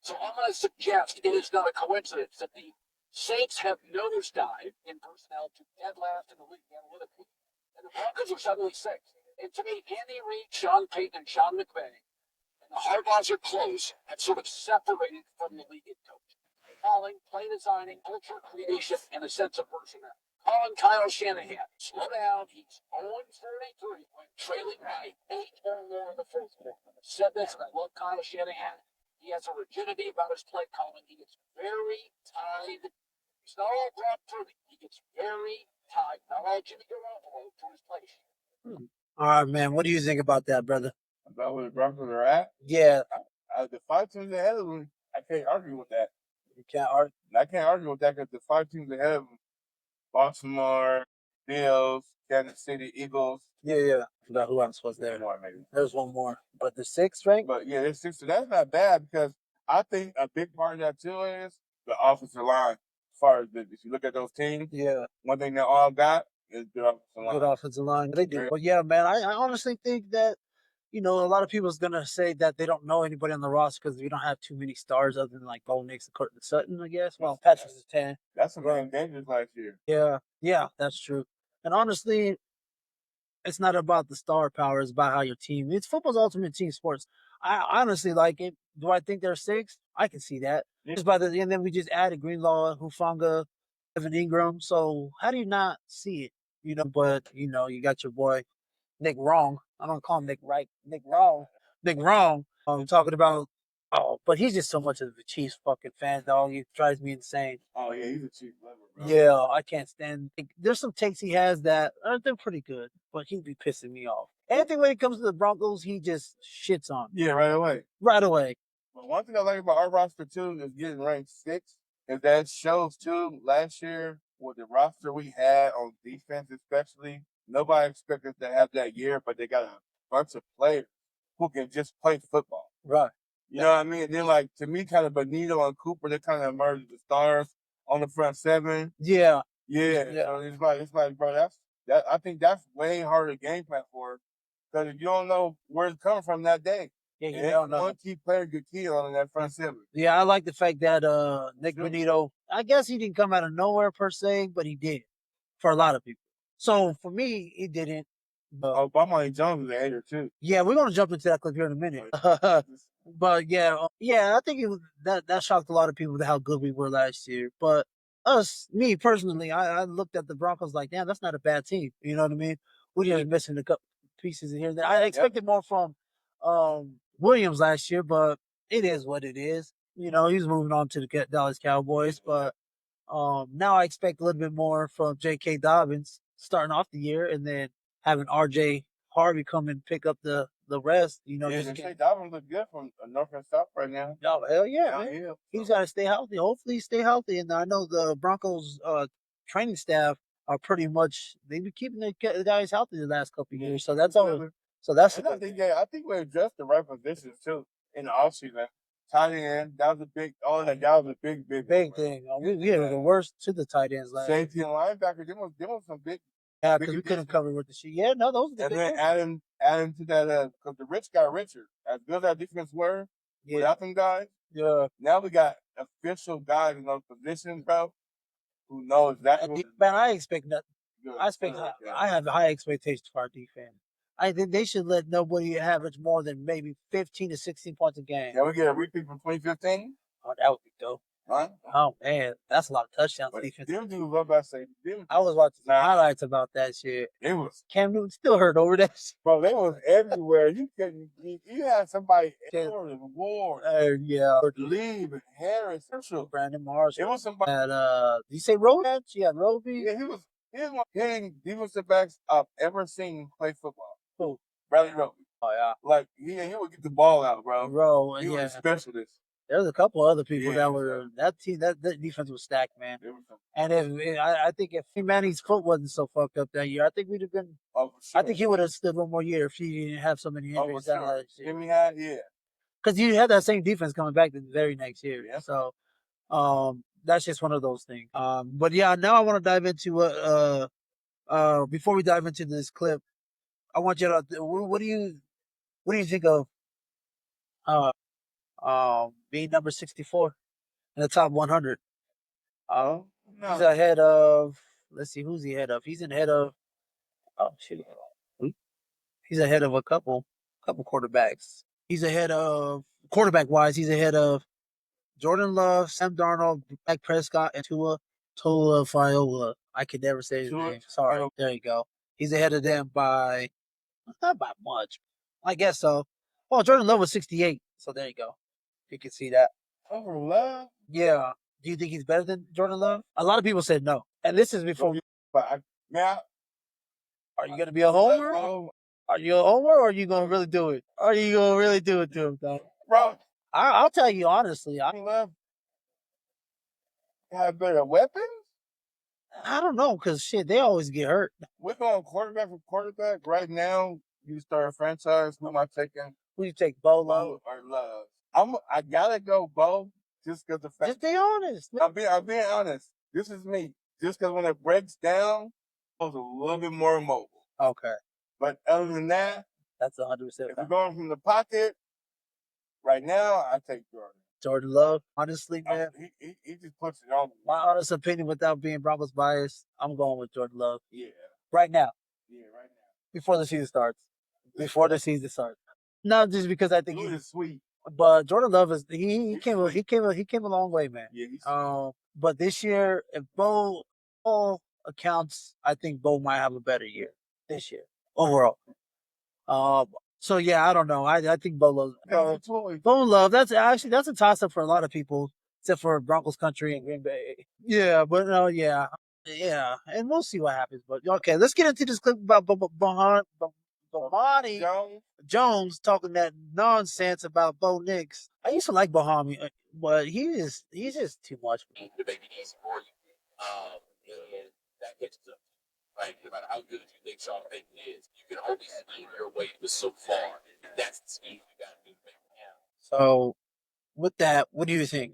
So I'm going to suggest it is not a coincidence that the Saints have nosedived in personnel to dead last in the league analytically. And the Broncos are suddenly 6th. And to me, Andy Reid, Sean Payton, and Sean McVay, and the Harbaughs are close, have sort of separated from the league in coaching. Calling, play designing, culture creation, and a sense of personnel. Calling Kyle Shanahan, slow down, he's 0-33 when trailing by 8 or more in the fourth quarter. Said this, and I love Kyle Shanahan. He has a rigidity about his play calling. He gets very tied. He's not all Brock Purdy. He gets very tied. Not all Jimmy Garoppolo to his play. All right, man. What do you think about that, brother? About where the Broncos are at? Yeah. The 5 teams ahead of them, I can't argue with that. Can't argue. I can't argue with that because the 5 teams ahead of them, Baltimore, Bills, Kansas City, Eagles. Yeah. I forgot who else was there. More, maybe. There's one more. But the 6th rank? But yeah, there's 6. So that's not bad because I think a big part of that too is the offensive line. As far as if you look at those teams, one thing they all got is the offensive line. Good offensive line. They do. But yeah, man, I honestly think that, a lot of people's going to say that they don't know anybody on the roster because we don't have too many stars other than like Bo Nix and Cortland Sutton, I guess. Well, Patrick is 10. That's some main dangerous last year. Yeah, that's true. And honestly, it's not about the star power. It's about how your team. It's football's ultimate team sports. I honestly like it. Do I think they're 6? I can see that. Just by the and then we just added Greenlaw, Hufanga, Evan Ingram. So how do you not see it? But you got your boy Nick Wrong. I don't call him Nick Right. Nick Wrong. Talking about. Oh, but he's just so much of a Chiefs fucking fan, dog. He drives me insane. Oh yeah, he's a Chiefs lover, bro. Yeah, I can't stand. There's some takes he has that they're pretty good, but he'd be pissing me off. Anything when it comes to the Broncos, he just shits on. Yeah, right away. Right away. But one thing I like about our roster too is getting ranked 6. Is that shows too last year with the roster we had on defense, especially nobody expected to have that year, but they got a bunch of players who can just play football. Right. You know what I mean? And then, like, to me, kind of Benito and Cooper, they kind of emerged as the stars on the front 7. Yeah. So it's like, bro, I think that's way harder to game plan for because you don't know where it's coming from that day. Yeah, you don't know. One key player get killed on that front 7. Yeah, I like the fact that Nick Benito, I guess he didn't come out of nowhere per se, but he did for a lot of people. So for me, he didn't. Obama Jones is a hater too. Yeah, we're gonna jump into that clip here in a minute. But yeah, I think that shocked a lot of people with how good we were last year. But me personally, I looked at the Broncos like, damn, that's not a bad team. You know what I mean? We're just missing a couple pieces in here and there. I expected more from Williams last year, but it is what it is. He's moving on to the Dallas Cowboys. But now I expect a little bit more from J.K. Dobbins starting off the year, and then having R.J. Harvey come and pick up the rest. J.K. Dobbins look good from North and South right now. Oh, hell yeah, man. Yeah. He's got to stay healthy. Hopefully, stay healthy. And I know the Broncos training staff are pretty much they've been keeping the guys healthy the last couple of years. So that's all. So that's. I think we addressed the right positions too in the offseason. Tight end, that was a big. All that was a big thing. We had the worst to the tight ends last. Safety and linebacker, they was some big. Yeah, because we couldn't cover with the sheet. Yeah, no, those. And then adding to that, because the rich got richer. As good as our defense were, without them guys. Yeah. Now we got official guys in those positions, bro, who know exactly. Man, I expect nothing. I have high expectations for our defense. I think they should let nobody average more than maybe 15 to 16 points a game. Can we get a repeat from 2015? Oh, that would be dope. Right? Oh, man. That's a lot of touchdowns defense. I was watching some highlights about that shit. It was. Cam Newton still hurt over that shit. Bro, they was everywhere. You had somebody everywhere. Ward. Yeah. Lee, Harris, Brandon Marshall. It was somebody. Did you say Roby? Yeah, Roby. Yeah, he was one hitting defensive backs I've ever seen play football. Who? Bradley Roby. Oh, yeah. Like, he would get the ball out, bro. He was a specialist. There was a couple other people that were that team. That defense was stacked, man. And I think if Manning's foot wasn't so fucked up that year, I think we'd have been. Oh, for sure. I think he would have stood one more year if he didn't have so many injuries. Oh, for sure. Because you had that same defense coming back the very next year. Yeah. So, that's just one of those things. But yeah, now I want to dive into before we dive into this clip, I want you to. What do you think of? Being number 64 in the top 100. No. He's ahead of. Let's see, who's he ahead of? He's ahead of. Oh shit. He's ahead of a couple quarterbacks. He's ahead of quarterback wise. He's ahead of Jordan Love, Sam Darnold, Dak Prescott, and Tua Tagovailoa. I could never say his name. Sorry. There you go. He's ahead of them by not by much. I guess so. Well, Jordan Love was 68, so there you go. You can see that. Over Love? Yeah. Do you think he's better than Jordan Love? A lot of people said no. And this is before. Are you going to be a homer? Are you a homer, or are you going to really do it? Are you going to really do it to him, though? Bro. I'll tell you honestly. Love. have better weapons? I don't know, because shit, they always get hurt. We're going quarterback for quarterback right now. You start a franchise. Who am I taking? Who you take, Bo Love? Bo or Love? I gotta go Bo just because the fact. Just be honest. I'm being honest. This is me. Just because when it breaks down, Bo's a little bit more mobile. Okay, But other than that, that's 100%. if we're going from the pocket, right now I take Jordan. Jordan Love, honestly, man. He just puts it on. My honest opinion, without being Broncos biased, I'm going with Jordan Love. Yeah. Right now. Yeah, right now. Before the season starts. Not just because I think he's sweet. But Jordan Love is he came a long way, man. Yeah. But this year, if Bo all accounts, I think Bo might have a better year this year overall. So yeah, I don't know. I think Bo Love. Bo Love. That's a toss up for a lot of people, except for Broncos country and Green Bay. Yeah, but no, yeah, and we'll see what happens. But okay, let's get into this clip about Bomani Jones talking that nonsense about Bo Nix. I used to like Bahami, but he's just too much. To make it easy for you, and that catches up. Right, no matter how good you think Sean Payton is, you can only scheme your way to so far. That's the scheme you got to do to make it happen. So, with that, what do you think?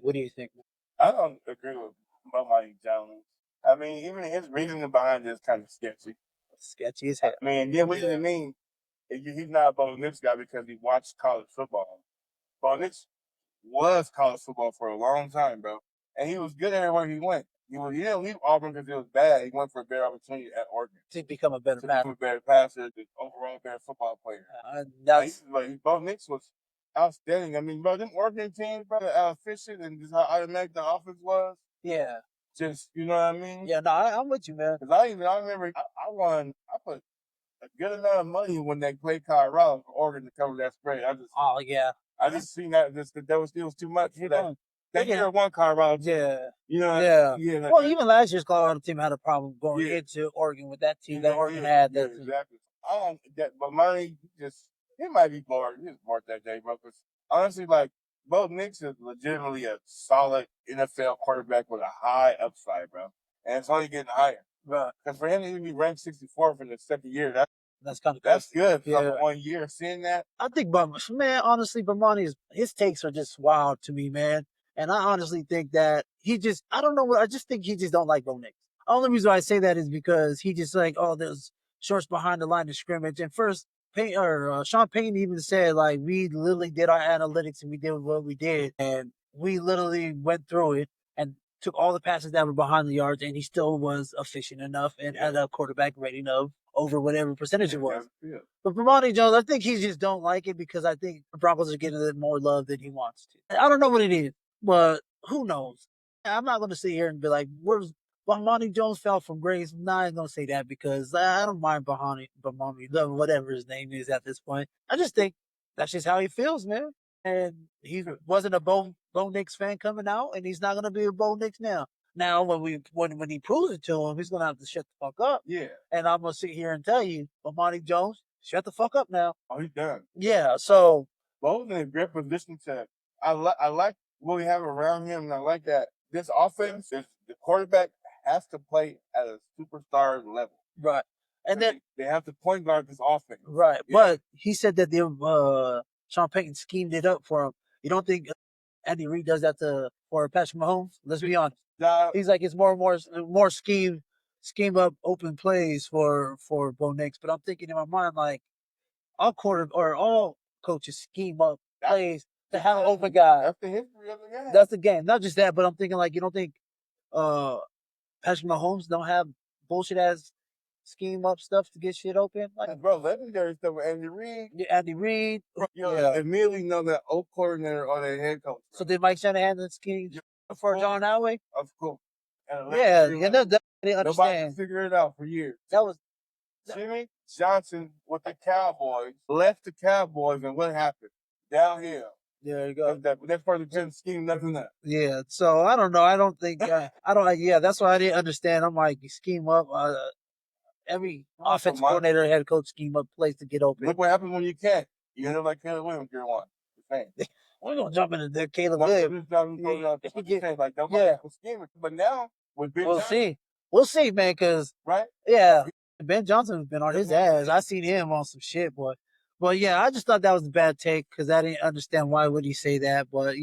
I don't agree with Mike Jones. I mean, even his reasoning behind it is kind of sketchy. Sketchy as hell. I mean, yeah, what does it mean? He's not a Bo Nix guy because he watched college football. Bo Nix was college football for a long time, bro. And he was good everywhere he went. He didn't leave Auburn because it was bad. He went for a better opportunity at Oregon. To become a better passer, the overall better football player. Bo Nix was outstanding. I mean, bro, them Oregon teams, bro, efficient and just how automatic the offense was. Yeah. Just, you know what I mean? Yeah, no, I'm with you, man. Because I remember I put a good amount of money when they played Colorado for Oregon to cover that spread. I just seen that it was too much for that. That year one Colorado. Yeah. You know. Yeah. Well, even last year's Colorado team had a problem going into Oregon with that team that Oregon had. Exactly. But money he might be bored. He was bored that day, bro. Because honestly, like Bo Nix is legitimately a solid NFL quarterback with a high upside, bro. And it's only getting higher. Right. Because for him to be ranked 64th in the second year, that's good. Yeah. 1 year seeing that. I think, man, honestly, Bomani's his takes are just wild to me, man. And I honestly think that I don't know. I just think he just don't like Bo Nix. The only reason why I say that is because he just like, there's shorts behind the line of scrimmage. And first, Sean Payton even said, like, we literally did our analytics and we did what we did. And we literally went through it and took all the passes that were behind the yards, and he still was efficient enough and had a quarterback rating of over whatever percentage it was. Yeah. But Bomani Jones, I think he just don't like it because I think the Broncos are getting a little more love than he wants to. I don't know what it is, but who knows? I'm not going to sit here and be like, where's Bomani Jones fell from grace? I'm not going to say that because I don't mind Bomani, whatever his name is at this point. I just think that's just how he feels, man. And he wasn't a Bo Nix fan coming out, and he's not going to be a Bo Nix now. Now, when he proves it to him, he's going to have to shut the fuck up. Yeah. And I'm going to sit here and tell you, Bomani Jones, shut the fuck up now. Oh, he's done. Yeah, so. Bo's in a great position to. I like what we have around him, and I like that this offense, the quarterback has to play at a superstar level. Right. And then they have to point guard this offense. Right. Yeah. But he said that Sean Payton schemed it up for him. You don't think Andy Reid does that for Patrick Mahomes? Let's be honest. He's like, it's more scheme up open plays for Bo Nix. But I'm thinking in my mind, like, all coaches scheme up plays to have an open guy. That's the history of the game. That's the game. Not just that, but I'm thinking, like, you don't think Patrick Mahomes don't have bullshit ass scheme up stuff to get shit open? Like, bro, legendary stuff with Andy Reid. Yeah, Andy Reid. Immediately know that old coordinator or their head coach. So did Mike Shanahan and scheme for John Elway? Of course. Yeah, they understand. Nobody figured it out for years. Jimmy Johnson with the Cowboys left the Cowboys, and what happened? Downhill. There you go. That's part of the scheme, nothing else. Yeah, so I don't know. I don't think that's why I didn't understand. I'm like, scheme up. Every offensive coordinator, head coach scheme up plays to get open. Look what happens when you can't. You end up like Taylor Williams year one. We're gonna jump into the Caleb Williams. But now with Ben We'll Johnson, see. We'll see, man. Because right? yeah, Ben Johnson's been on his ass. I seen him on some shit, boy. But yeah, I just thought that was a bad take because I didn't understand why would he say that. But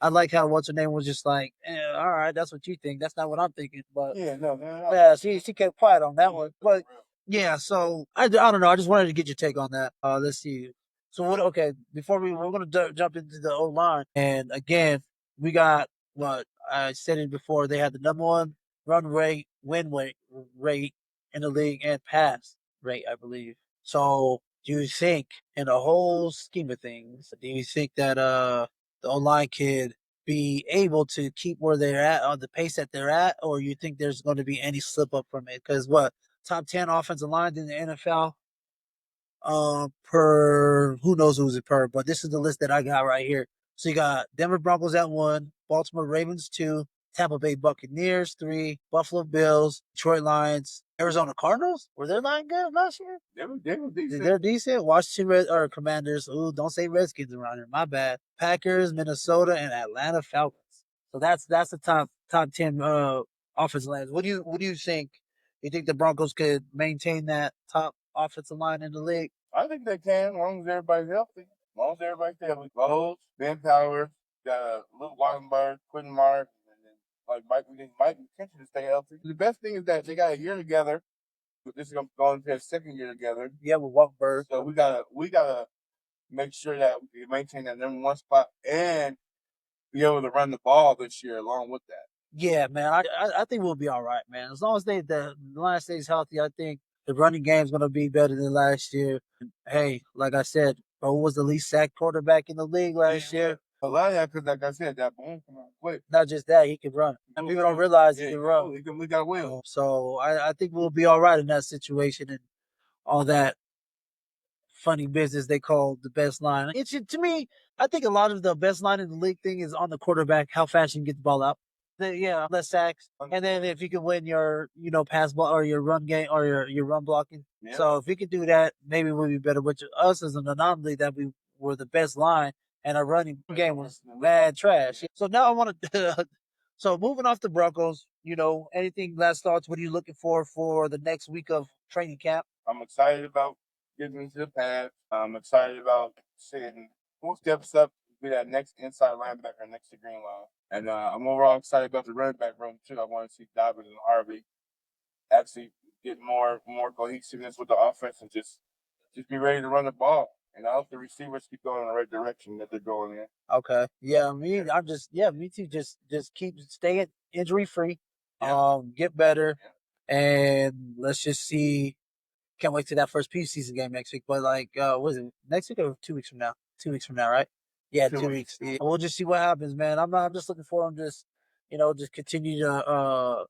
I like how what's her name was just like, all right, that's what you think. That's not what I'm thinking. But No. yeah, she kept quiet on that one. But yeah, so I don't know. I just wanted to get your take on that. Let's see. So what? Okay, before we're gonna jump into the O line, and again, we got what I said it before. They had the number one run rate, win rate in the league, and pass rate, I believe. So, do you think, in the whole scheme of things, do you think that the O line could be able to keep where they're at on the pace that they're at, or you think there's going to be any slip up from it? Because what top 10 offensive lines in the NFL per who knows who's it per, but this is the list that I got right here. So you got Denver Broncos at 1, Baltimore Ravens 2, Tampa Bay Buccaneers 3, Buffalo Bills, Detroit Lions, Arizona Cardinals. Were their line good last year? They were decent. They're decent. Washington or Commanders. Ooh, don't say Redskins around here. My bad. Packers, Minnesota, and Atlanta Falcons. So that's the top 10 offensive lines. What do you think? You think the Broncos could maintain that top offensive line in the league? I think they can, as long as everybody's healthy. As long as everybody's healthy. Lowe's, Ben Powers, Luke Weidenberg, Quentin Mark, and then like Mike McKinnon to stay healthy. The best thing is that they got a year together. This is going into their second year together. Yeah, with Walkberg. So we gotta make sure that we maintain that number one spot and be able to run the ball this year along with that. Yeah, man. I think we'll be all right, man. As long as the line stays healthy, I think the running game's gonna be better than last year. Hey, like I said, who was the least sacked quarterback in the league last year? A lot of that, because like I said, that boom come on quick. Not just that, he can run. And people don't realize he can run. We got will. So I think we'll be all right in that situation and all that funny business they call the best line. It's to me, I think a lot of the best line in the league thing is on the quarterback, how fast you can get the ball out. Less sacks, and then if you can win your pass ball or your run game or your run blocking. Yeah. So if we could do that, maybe we'll be better. Which us as an anomaly that we were the best line and our running game was bad trash. So now I want to. So moving off the Broncos, anything last thoughts? What are you looking for the next week of training camp? I'm excited about getting into the pass. I'm excited about seeing who steps up to be that next inside linebacker next to Greenlaw. And I'm overall excited about the running back room too. I want to see Dobbins and Harvey actually get more cohesiveness with the offense and just be ready to run the ball. And I hope the receivers keep going in the right direction that they're going in. Okay. Yeah, me too. Just keep staying injury free. Yeah. Get better. Yeah. And let's just see. Can't wait to that first preseason game next week. But what is it? Next week or 2 weeks from now? 2 weeks from now, right? Yeah, 2 weeks. Yeah. We'll just see what happens, man. I'm just looking for them just continue to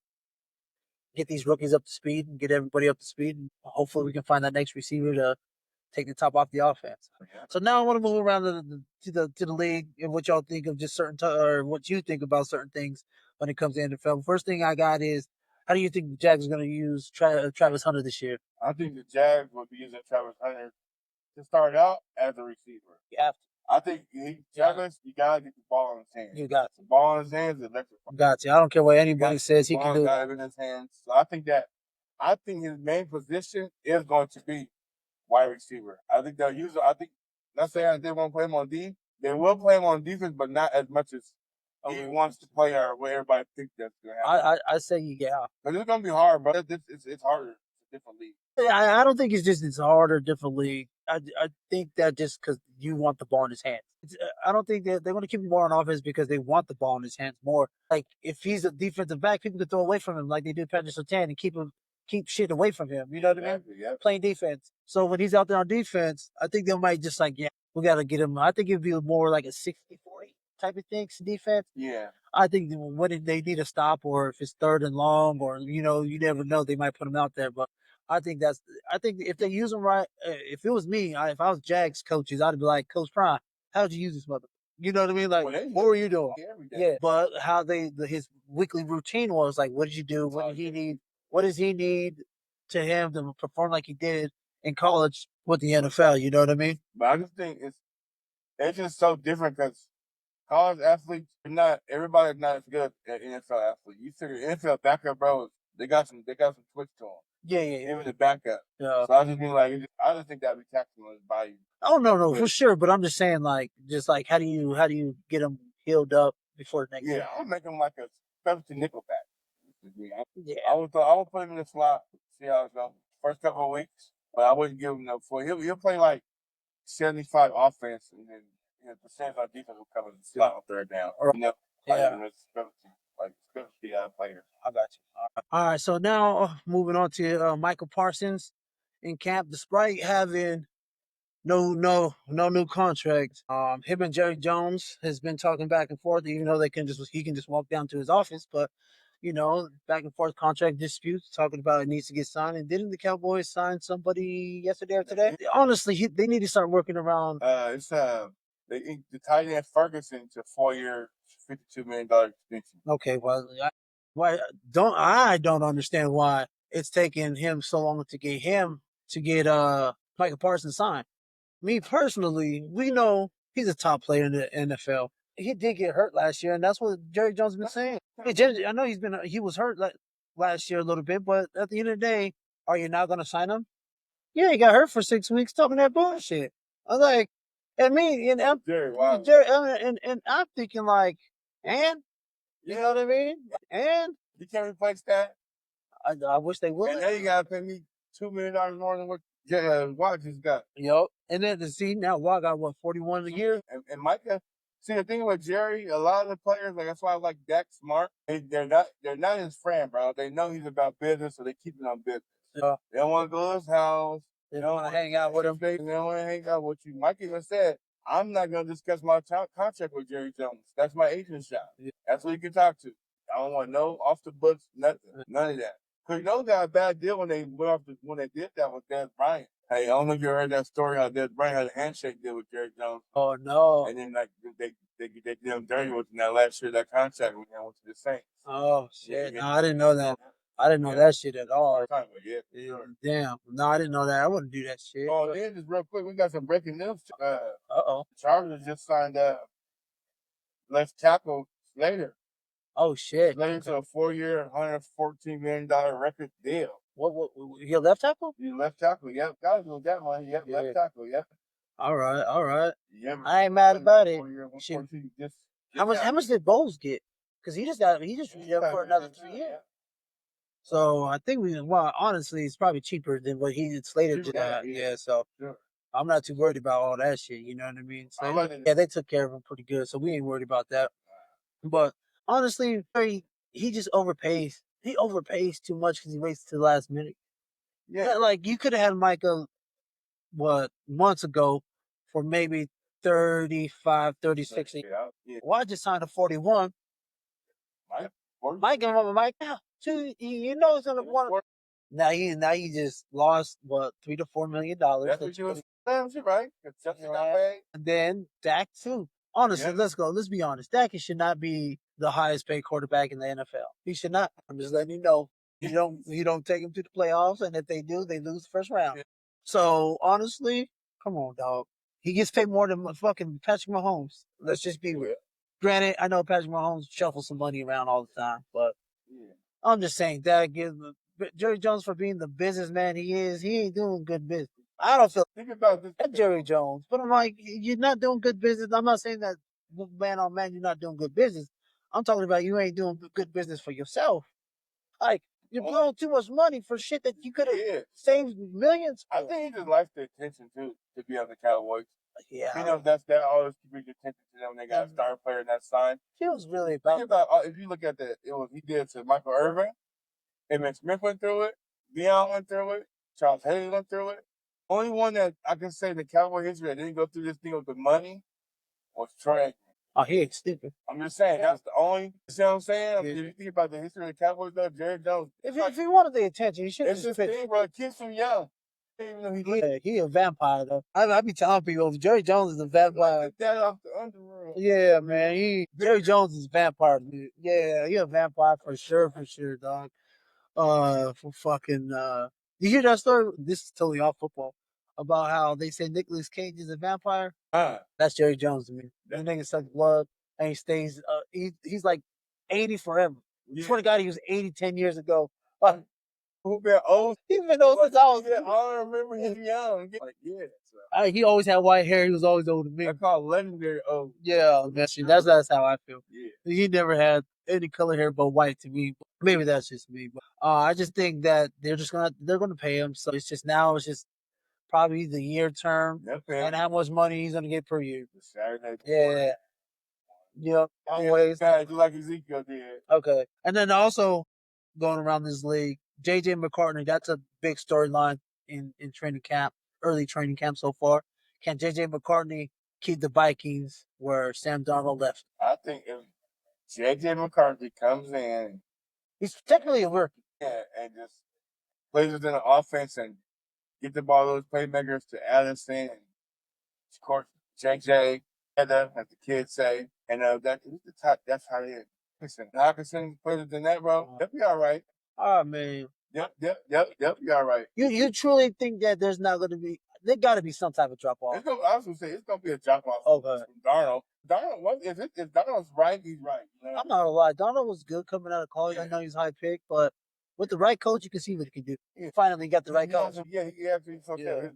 get these rookies up to speed and get everybody up to speed, and hopefully we can find that next receiver to take the top off the offense. Yeah. So now I want to move around to the league and what y'all think of just or what you think about certain things when it comes to NFL. First thing I got is, how do you think the Jags are going to use Travis Hunter this year? I think the Jags will be using Travis Hunter to start out as a receiver. Yeah. I think Travis, you gotta get the ball in his hands. You got the ball in his hands. Electrifying. Got you. I don't care what anybody says. He can do it in his hands. So I think his main position is going to be wide receiver. I think they'll use it. I think, not saying they won't play him on D. They will play him on defense, but not as much as he wants to play or what everybody thinks that's going to happen. I say yeah. But it's going to be hard, bro. It's harder. It's a different league. I don't think it's harder, different league. I think that just because you want the ball in his hands. I don't think that they're going to keep him more on offense because they want the ball in his hands more. Like, if he's a defensive back, people can throw away from him like they do Patrick Surtain and keep shit away from him. You know what I mean? Yeah. Playing defense. So when he's out there on defense, I think they might just we got to get him. I think it'd be more like a 60-40 type of thing, defense. Yeah. I think when they need a stop or if it's third and long or, you never know, they might put him out there. But I think if they use him right, if it was me, if I was Jags coaches, I'd be like, Coach Prime, how'd you use this mother? You know what I mean? Like, what were you doing? Yeah. But how his weekly routine was, like, what did you do? What did he need? What does he need to him to perform like he did in college with the NFL? You know what I mean? But I just think it's just so different because college athletes, everybody's not as good as NFL athletes. You figure NFL backup, bro, they got some twitch to them. Yeah. Even the backup. Yeah. So I just mean like, I just think that'd be taxing on his body. Oh no, for sure. But I'm just saying, like, how do you get them healed up before the next Yeah, year? I would make him like a specialty nickelback. Yeah. I would put him in the slot, see how it goes. First couple of weeks, but I wouldn't give him no full. He'll play like 75 offense, and then percentage on defense will come in the slot on third down. Yeah. Specialty players. I got you. All right. So now moving on to Michael Parsons in camp, despite having no new contract. Him and Jerry Jones has been talking back and forth, even though he can just walk down to his office, but back and forth contract disputes, talking about it needs to get signed. And didn't the Cowboys sign somebody yesterday or today? Honestly, they need to start working around. It's the tight end Ferguson to 4-year, $52 million extension. Okay, well, I don't understand why it's taking him so long to get Michael Parsons signed. Me personally, we know he's a top player in the NFL. He did get hurt last year, and that's what Jerry Jones has been saying. I know he was hurt last year a little bit, but at the end of the day, are you not going to sign him? Yeah, he got hurt for 6 weeks talking that bullshit. I'm like, and me and Jerry, wow. and I'm thinking like, and you know what I mean? And you can't replace that. I wish they would. And then you gotta pay me $2 million more than what Watt just got. Yup. And then to see now Watt got what, 41 a year? And Micah. See, the thing with Jerry, a lot of the players, like that's why I like Dak Smart. They're not his friend, bro. They know he's about business, so they keep it on business. Yeah. They don't want to go to his house. They don't want to hang out with him. They don't want to hang out with you. Mike even said, I'm not going to discuss my contract with Jerry Jones. That's my agent's job. Yeah. That's what you can talk to. I don't want no off the books, nothing. None of that. Because they got a bad deal when they did that with Dez Bryant. Hey, I don't know if you heard that story how Dez Bryant had a handshake deal with Jerry Jones. Oh no! And then like they did him dirty with that last year that contract when they went to the Saints. Oh shit! No, I didn't know that. I didn't know that shit at all. Yeah. Damn. No, I didn't know that. I wouldn't do that shit. Oh, then just real quick, we got some breaking news. Uh-oh. Chargers just signed left tackle Slater. Oh shit! Slater to a 4-year, $114 million record deal. What? He a left tackle? He left tackle. Yep. Gotta go with that one. Yep. Yeah. Left tackle. Yep. All right. Yep. I ain't mad about it. Shit. How much did Bowles get? Because he just re-up for another 3 years. So I think honestly, it's probably cheaper than what he Slater did. Yeah. So sure. I'm not too worried about all that shit. You know what I mean? Yeah, they took care of him pretty good, so we ain't worried about that. But honestly, he just overpays. He overpays too much because he waits to the last minute. Yeah, like you could have had Micah, months ago, for maybe 35, 36. Yeah. Why just sign a 41? Mike, so you know it's gonna want. Now you just lost $3 to $4 million. That's what you was right. And then Dak too. Honestly, let's be honest. Dak should not be the highest paid quarterback in the NFL. He should not. I'm just letting you know. You don't take him to the playoffs, and if they do, they lose the first round. Yeah. So honestly, come on, dog. He gets paid more than fucking Patrick Mahomes. Let's just be real. Granted, I know Patrick Mahomes shuffles some money around all the time, but I'm just saying that Jerry Jones, for being the businessman he is, he ain't doing good business. I don't feel think about this Jerry Jones, but I'm like, you're not doing good business. I'm not saying that man on man, you're not doing good business. I'm talking about you ain't doing good business for yourself. Like you're blowing too much money for shit that you could have saved millions for. I think he just likes the attention too to be on the Cowboys. Yeah, you know that always brings attention to them when they got a star player in that sign. He was really about if you look at he did it to Michael Irvin, Emmitt Smith went through it, Deion went through it, Charles Haley went through it. Only one that I can say in the Cowboy history that didn't go through this thing with the money was Troy. Oh, he ain't stupid. I'm just saying that's the only. You see what I'm saying? If you think about the history of the Cowboys, though, Jerry Jones. If he wanted the attention, he should have. It's just thing, bro. Kids from young. He a vampire though. I be telling people Jerry Jones is a vampire. Like that off the underworld. Yeah, man. Jerry Jones is a vampire, dude. Yeah, he a vampire for sure, dog. For fucking you hear that story? This is totally off football. About how they say Nicolas Cage is a vampire. That's Jerry Jones to me. That nigga sucks blood. and he stays. He's like 80 forever. Yeah. Swear to God, he was 80 10 years ago. But Who been old? he's been old since I was. Yeah, I don't remember him young. Like, yeah. He always had white hair. He was always older than me. They're called legendary old. Yeah, that's how I feel. Yeah. He never had any color hair but white to me. Maybe that's just me. But I just think that they're gonna pay him. So it's just probably the year term and how much money he's gonna get per year. Saturday. Yeah. Yep. Always. Guys, like Ezekiel did. Okay. And then also going around this league, JJ McCarthy, that's a big storyline in training camp, early training camp so far. Can JJ McCarthy keep the Vikings where Sam Darnold left? I think if JJ McCarthy comes in, he's technically a rookie. Yeah, and just plays within the offense and get the ball those playmakers to Addison and of course JJ, as the kids say, and that's the top. That's how they. Listen, Hawkinson plays within that, bro. They'll be all right. Oh man. Yep. Be all right. You truly think that there's not going to be? There got to be some type of drop off. I was gonna say it's gonna be a drop off. Okay. From Darnold. If Darnold's right, he's right. You know? I'm not gonna lie. Darnold was good coming out of college. Yeah. I know he's high pick, but with the right coach, you can see what he can do. He finally got the right coach. Yeah, he actually as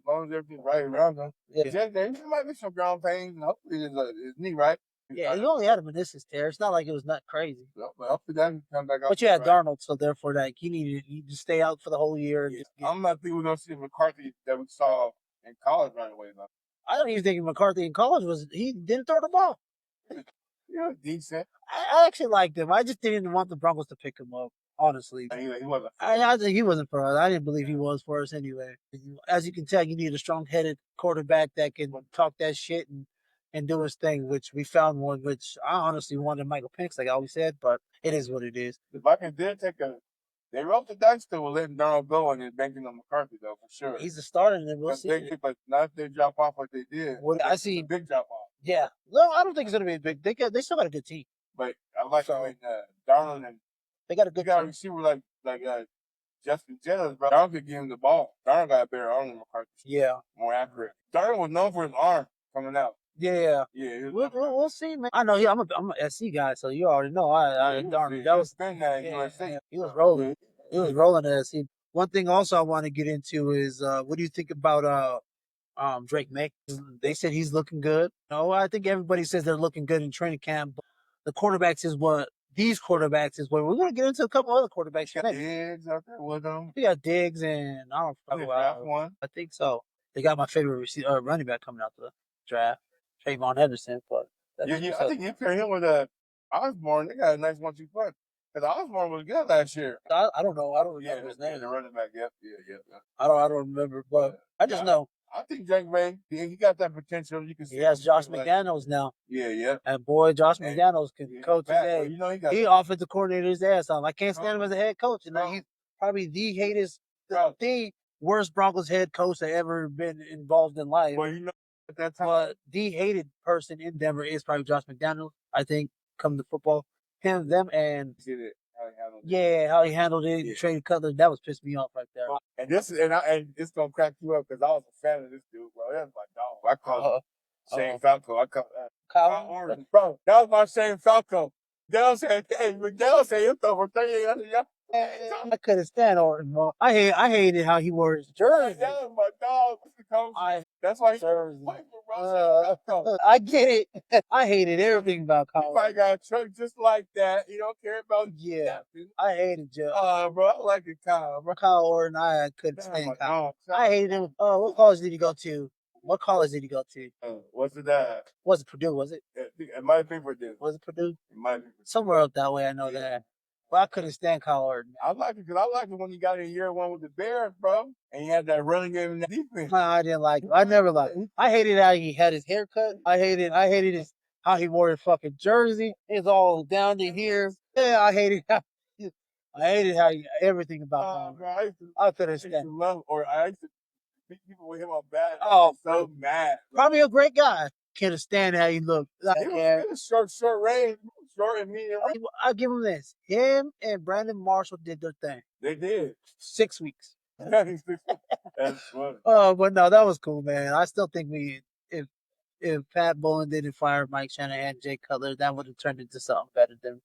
long as everything's right around him. Yeah. There might be some ground pains, and hopefully his knee right. Yeah, he only had a meniscus tear. It's not like it was not crazy. But hopefully that can come back out. But you had Darnold, so therefore that he needed to stay out for the whole year. Yeah. I'm not thinking we're gonna see McCarthy that we saw in college right away, though. I don't even think McCarthy in college he didn't throw the ball. Yeah, decent. I actually liked him. I just didn't want the Broncos to pick him up. Honestly, he wasn't. I think he wasn't for us. I didn't believe he was for us anyway. As you can tell, you need a strong-headed quarterback that can talk that shit and do his thing, which we found one, which I honestly wanted Michael Penix, like I always said, but it is what it is. The Vikings did they rolled the dice still with letting Darnold go and then banking on McCarthy, though, for sure. He's a starter, and we'll see. But not if they drop off like they did. I see a big drop off. Yeah. No, I don't think it's going to be a big. They still got a good team. But I like Darnold and they got a good team. Receiver like Justin Jennings, bro. Darnold could give him the ball. Darnold got a better arm than McCarthy. Yeah. More accurate. Darnold was known for his arm coming out. Yeah. Yeah. We'll see, man. I know I'm a SC guy, so you already know. Darnold. That was he was rolling. He was rolling at SC. One thing also I want to get into is what do you think about Drake May? They said he's looking good. No, I think everybody says they're looking good in training camp. But the quarterbacks is what these quarterbacks is what we're going to get into a couple other quarterbacks. Diggs out there with them. We got Diggs and I don't know. One. I think so. They got my favorite running back coming out the draft, Trayvon Henderson. But I think you pair him with Osborne. They got a nice 1-2 punch. Because Osborne was good last year. I don't know. I don't remember his name. The running back. Yep. I don't remember, but I just know. I think Drake May, he got that potential. You can see. He has Josh McDaniels now. Yeah. And boy, Josh McDaniels can coach his ass. You know he offensive coordinator his ass off. I can't stand him as a head coach. And he's probably the worst Broncos head coach that ever been involved in life. Well, at that time. But the hated person in Denver is probably Josh McDaniels, I think, come to football. Them, and how he handled it. Yeah. Traded Cutler, that was pissed me off right there. And it's gonna crack you up because I was a fan of this dude, bro. That's my dog. I call him Shane Falco. I call Kyle Orton, bro. That was my Shane Falco. Dell said, McDell said he'll throw for 3,800 yards. I couldn't stand Orton, bro. I hated how he wore his jersey. That was my dog. That's why he I get it. I hated everything about Kyle. He probably got a truck just like that. He don't care about I hated Joe. Bro, I like it, Kyle. Bro. Kyle Orton, I couldn't stand Kyle. I hated him. What college did he go to? What's it Purdue? Was it? It might be Purdue. Was it Purdue? It might be. Somewhere up that way, I know that. But I couldn't stand Kyle Orton. I like it because I liked it when he got in year one with the Bears, bro. And he had that running game in the defense. No, I didn't like him. I never liked him. I hated how he had his haircut. I hated how he wore his fucking jersey. It's all down to here. Yeah, I hated how everything about him. I couldn't stand him. I used to beat people with him on bad. So mad. Probably a great guy. Can't stand how he looked. He was short range. Short and medium. I'll give him this. Him and Brandon Marshall did their thing. They did. 6 weeks. That's funny. But no, that was cool, man. I still think if if Pat Bowlen didn't fire Mike Shanahan, Jay Cutler, that would have turned into something better than.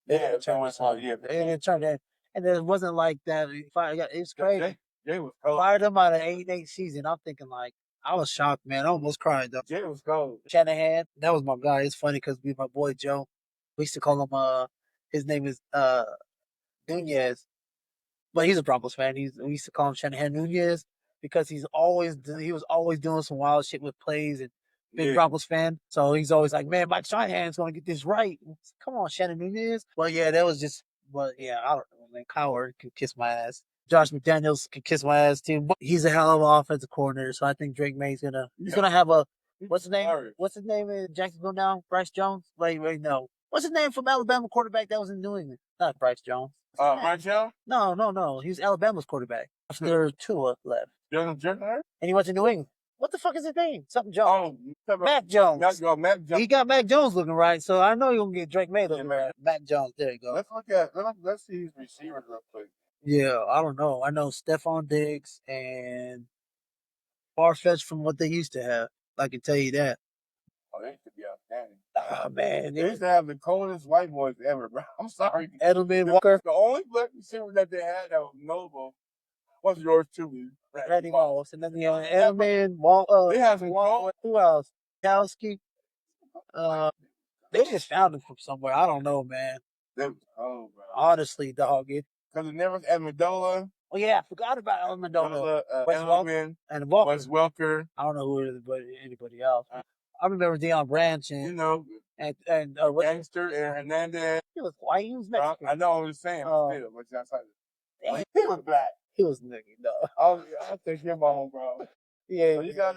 Yeah, it turned into something. And it turned in, and it wasn't like that. It's crazy. Jay was cold. Fired him out of 8-8 season. I'm thinking like I was shocked, man. I almost cried though. Jay was cold. Shanahan, that was my guy. It's funny because my boy Joe, we used to call him his name is Nunez, but he's a Broncos fan. We used to call him Shanahan Nunez because he was always doing some wild shit with plays and big Broncos fan. So he's always like, man, Mike Shanahan's gonna get this right. Come on, Shannon Nunez. But yeah, that was just. But yeah, I don't know, man. Coward can kiss my ass. Josh McDaniels can kiss my ass too. But he's a hell of an offensive coordinator, so I think Drake May's gonna have a what's his name? What's his name in Jacksonville now? Bryce Jones? Wait, no. What's his name from Alabama quarterback that was in New England? Not Bryce Jones. Bryce Jones? No. He was Alabama's quarterback after Tua left. And he went to New England. What the fuck is his name? Something Jones. Oh, Mac Jones. Mac Jones. He got Mac Jones looking right, so I know you're gonna get Drake May looking right. Mac Jones. There you go. Let's see his receivers real quick. Yeah, I don't know. I know Stephon Diggs and far-fetched from what they used to have. I can tell you that. Oh, they used to be outstanding. Ah, man. They used to have the coldest white boys ever, bro. I'm sorry. Edelman, Walker. The only black receiver that they had that was notable was yours too. Randy Moss. And then the Edelman, Walker. They have some who else? Kowski. They just found him from somewhere. I don't know, man. Bro. Honestly, dog. Because it never Amendola. Oh, yeah, I forgot about Amendola. Edelman and Walker. Wes Welker. I don't know who anybody else. I remember Deion Branch and Gangster and Hernandez. He was white. He was Mexican. I know what I'm saying. But that's like, he was black. He was nigga, no. Oh, yeah, I'll take him home, bro. Yeah. So you got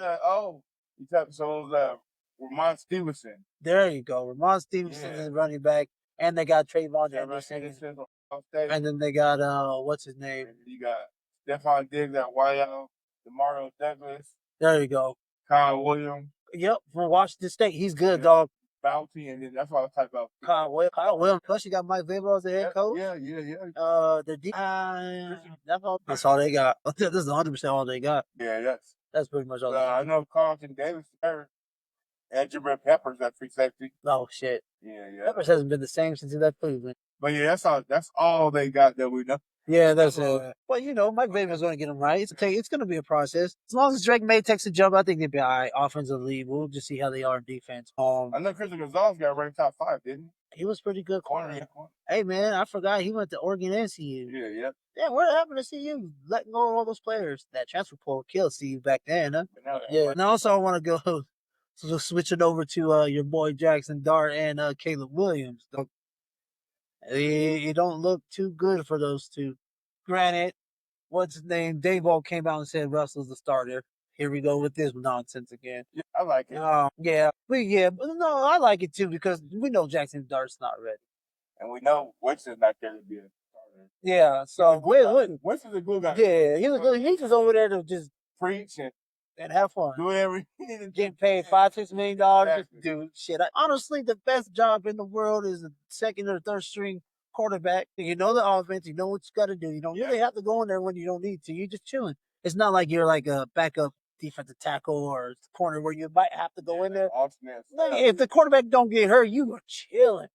Ramon Stevenson. There you go. Ramon Stevenson is running back. And they got Trayvon Henderson. And then they got, what's his name? And you got Stephon Diggs at YL, DeMario Douglas. There you go. Kyle Williams. Yep, from Washington State. He's good, dog. Bounty, and then that's why I type out. Kyle Williams. Plus, you got Mike Vrabel as the head coach. Yeah. That's all they got. This is 100% all they got. Yeah, that's pretty much all they got. I know Carlton Davis there. And Jabril Peppers at free safety. Oh, shit. Yeah. Peppers hasn't been the same since he left Cleveland. But yeah, that's all they got that we know. Yeah, that's it. Well, Mike Vrabel's going to get him right. It's going to be a process. As long as Drake May takes a jump, I think they'll be all right. Offensively, we'll just see how they are in defense. I know Christian Gonzalez got ranked top 5, didn't he? He was pretty good corner. Hey, man, I forgot he went to Oregon and CU. Yeah. Yeah, what happened to CU? Letting go of all those players. That transfer portal killed CU back then, huh? Yeah. And also, I want to go switch it over to your boy Jackson Dart and Caleb Williams. It don't look too good for those two. Granted, what's his name? Dayball came out and said Russell's the starter. Here we go with this nonsense again. Yeah, I like it. But no, I like it too because we know Jackson Dart's not ready. And we know Winston's not there to be a starter. Yeah, so Winston's a good guy. Yeah, he's just over there to just preach and have fun. Do everything. Getting paid $5-6 million to do shit. Honestly, the best job in the world is a second or third string quarterback. You know the offense. You know what you got to do. You don't really have to go in there when you don't need to. You're just chilling. It's not like you're like a backup defensive tackle or corner where you might have to go in there. If the quarterback don't get hurt, you are chilling.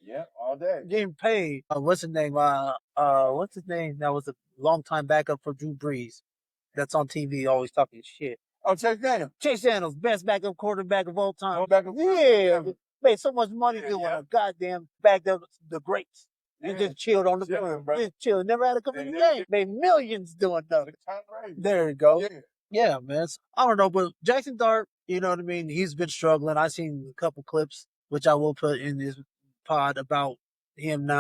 Yeah, all day. Getting paid. What's his name? What's his name? That was a longtime backup for Drew Brees. That's on TV, always talking shit. Oh, Chase Daniels. Chase Daniels, best backup quarterback of all time. Yeah. Made so much money doing a goddamn backed up the greats. He just chilled on the field. Just chilled. Never had to come in the game. Made millions doing nothing. There you go. Yeah, man. I don't know, but Jackson Dart, you know what I mean? He's been struggling. I've seen a couple clips, which I will put in this pod about him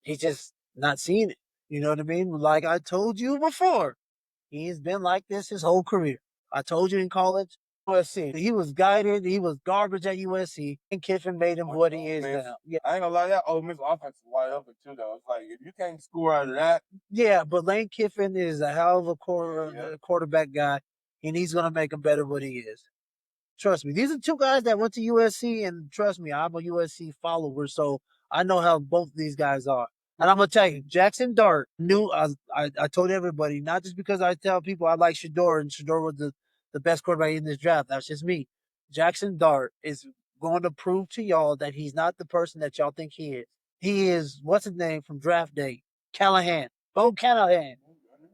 he's just not seeing it. You know what I mean? Like I told you before. He's been like this his whole career. I told you in college, USC. He was guided. He was garbage at USC. And Kiffin made him what he is now. Yeah. I ain't gonna lie, that Ole Miss offense is wide open too, though. It's like, if you can't score out of that. Yeah, but Lane Kiffin is a hell of a quarterback guy, and he's going to make him better what he is. Trust me. These are two guys that went to USC, and trust me, I'm a USC follower, so I know how both these guys are. And I'm going to tell you, Jackson Dart knew, I told everybody, not just because I tell people I like Shador, and Shador was the best quarterback in this draft. That's just me. Jackson Dart is going to prove to y'all that he's not the person that y'all think he is. He is, what's his name from draft day? Callahan. Bo Callahan.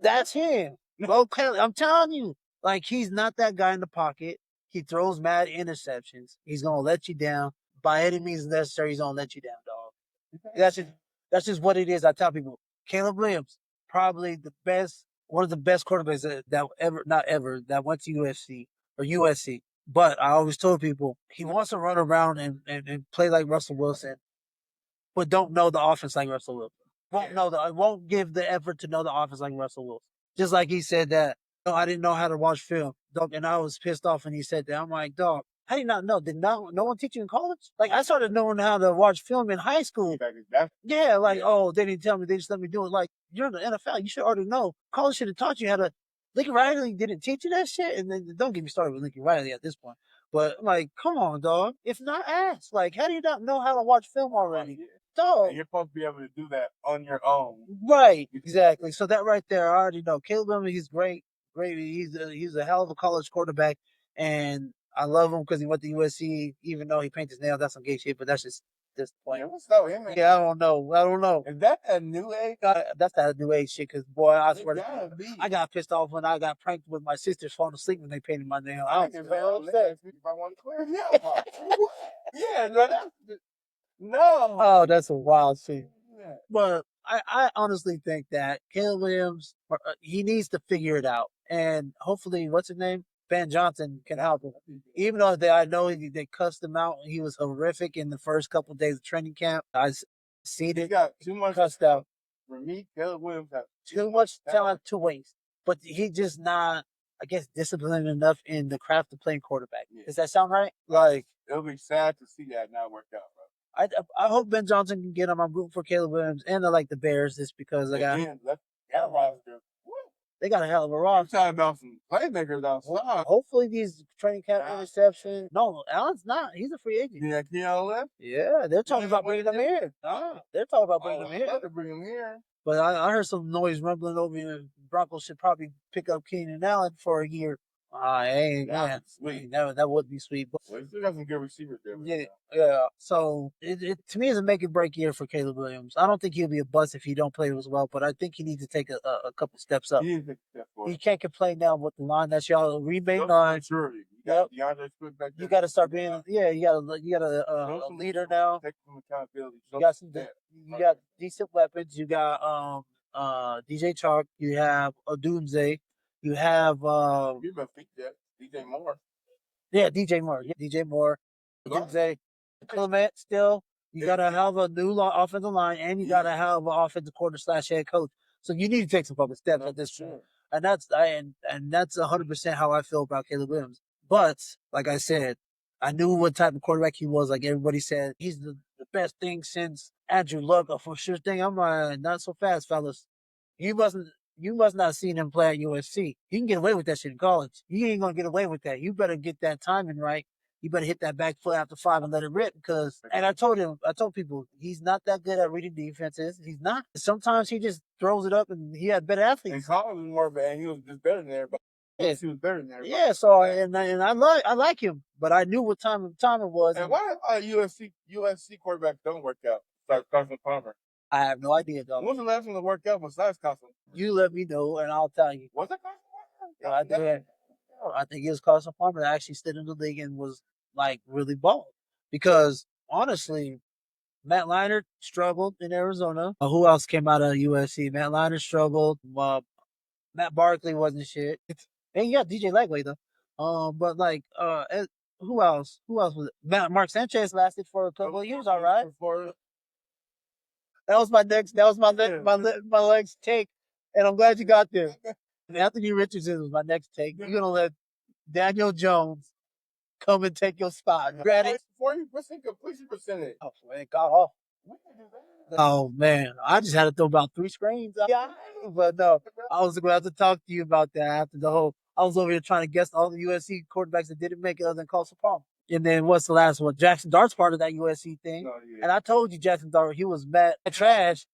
That's him. Bo Callahan. I'm telling you. Like, he's not that guy in the pocket. He throws mad interceptions. He's going to let you down. By any means necessary, he's going to let you down, dog. That's just what it is. I tell people, Caleb Williams, probably one of the best quarterbacks that ever, not ever, that went to UFC or USC. But I always told people he wants to run around and play like Russell Wilson, but don't know the offense like Russell Wilson. Won't give the effort to know the offense like Russell Wilson. Just like he said that, no, I didn't know how to watch film. And I was pissed off when he said that. I'm like, dog, how do you not know? Did no one teach you in college? Like, I started knowing how to watch film in high school. Yeah, like, oh, they didn't tell me. They just let me do it. Like, you're in the NFL. You should already know. College should have taught you how to. Lincoln Riley didn't teach you that shit. And then don't get me started with Lincoln Riley at this point. But I'm like, come on, dog. If not, ask. Like, how do you not know how to watch film already? Dog. And you're supposed to be able to do that on your own. Right, exactly. So that right there, I already know. Caleb Williams, he's great. He's a hell of a college quarterback, and I love him because he went to USC. Even though he painted his nails, that's some gay shit. But that's just this point. Yeah, what's up with him? Yeah, I don't know. Is that a new age? That's that new age shit. Because boy, I swear to God, I got pissed off when I got pranked with my sisters falling asleep when they painted my nail. I don't know. Upset if I want to clear him up. Yeah, no, no. Oh, that's a wild shit. Yeah. But I honestly think that Caleb Williams, he needs to figure it out. And hopefully, what's his name? Ben Johnson can help him. Even though I know they cussed him out. He was horrific in the first couple of days of training camp. I seen it. He got too much cussed out. For me, Caleb Williams has too much talent to waste. But he just not, I guess, disciplined enough in the craft of playing quarterback. Yeah. Does that sound right? Like, it'll be sad to see that not work out, bro. I hope Ben Johnson can get him. I'm rooting for Caleb Williams, and I like the Bears just because they got a hell of a roster. Talking about some playmakers outside. Hopefully these training camp interceptions. No, Allen's not. He's a free agent. Yeah, Keon left? Yeah, they're talking about bringing him here. They're talking about bringing him here. To bring him here. But I heard some noise rumbling over here. Broncos should probably pick up Keenan Allen for a year. Sweet. That would be sweet. But well, still got some good receivers there. Yeah. So it to me is a make or break year for Caleb Williams. I don't think he'll be a bust if he don't play as well, but I think he needs to take a couple steps up. He can't complain now with the line that's y'all remade line. Sure. You got to start being you got a leader now. Take some accountability. You got decent weapons. You got DJ Chark. You have Odunze. You have you better think that DJ Moore. Yeah, DJ Moore. Odunze, Clement still. You gotta have a new offensive line, and you gotta have an offensive coordinator / head coach. So you need to take some fucking steps at this point. And that's 100% how I feel about Caleb Williams. But like I said, I knew what type of quarterback he was. Like everybody said, he's the best thing since Andrew Luck, for sure thing. I'm like, not so fast, fellas. You must not have seen him play at USC. You can get away with that shit in college. You ain't gonna get away with that. You better get that timing right. You better hit that back foot after 5 and let it rip and I told people, he's not that good at reading defenses. He's not. Sometimes he just throws it up and he had better athletes. And Collins was more bad. He was just better than everybody. Yes. He was better than everybody. Yeah, so and I like him, but I knew what time it was. And why USC quarterbacks don't work out? Like Carson Palmer. I have no idea, though. When was the last one to work out besides Carson? You let me know, and I'll tell you. Was it Carson Palmer? I think it was Carson Palmer that actually stood in the league and was, like, really bald. Because, honestly, Matt Leinart struggled in Arizona. Who else came out of USC? Matt Leinart struggled. Matt Barkley wasn't shit. And you got DJ Legway, though. But, like, who else? Who else was it? Mark Sanchez lasted for a couple of years, all right? That was my next take, and I'm glad you got there. Anthony Richardson was my next take. You're gonna let Daniel Jones come and take your spot. Granted, 40% completion percentage. Oh, man, got off. Oh man, I just had to throw about 3 screens. Yeah, but no, I was going to have to talk to you about that after the whole. I was over here trying to guess all the USC quarterbacks that didn't make it other than Carson Palmer. And then what's the last one? Jackson Dart's part of that USC thing. Oh, yeah. And I told you Jackson Dart, he was mad trash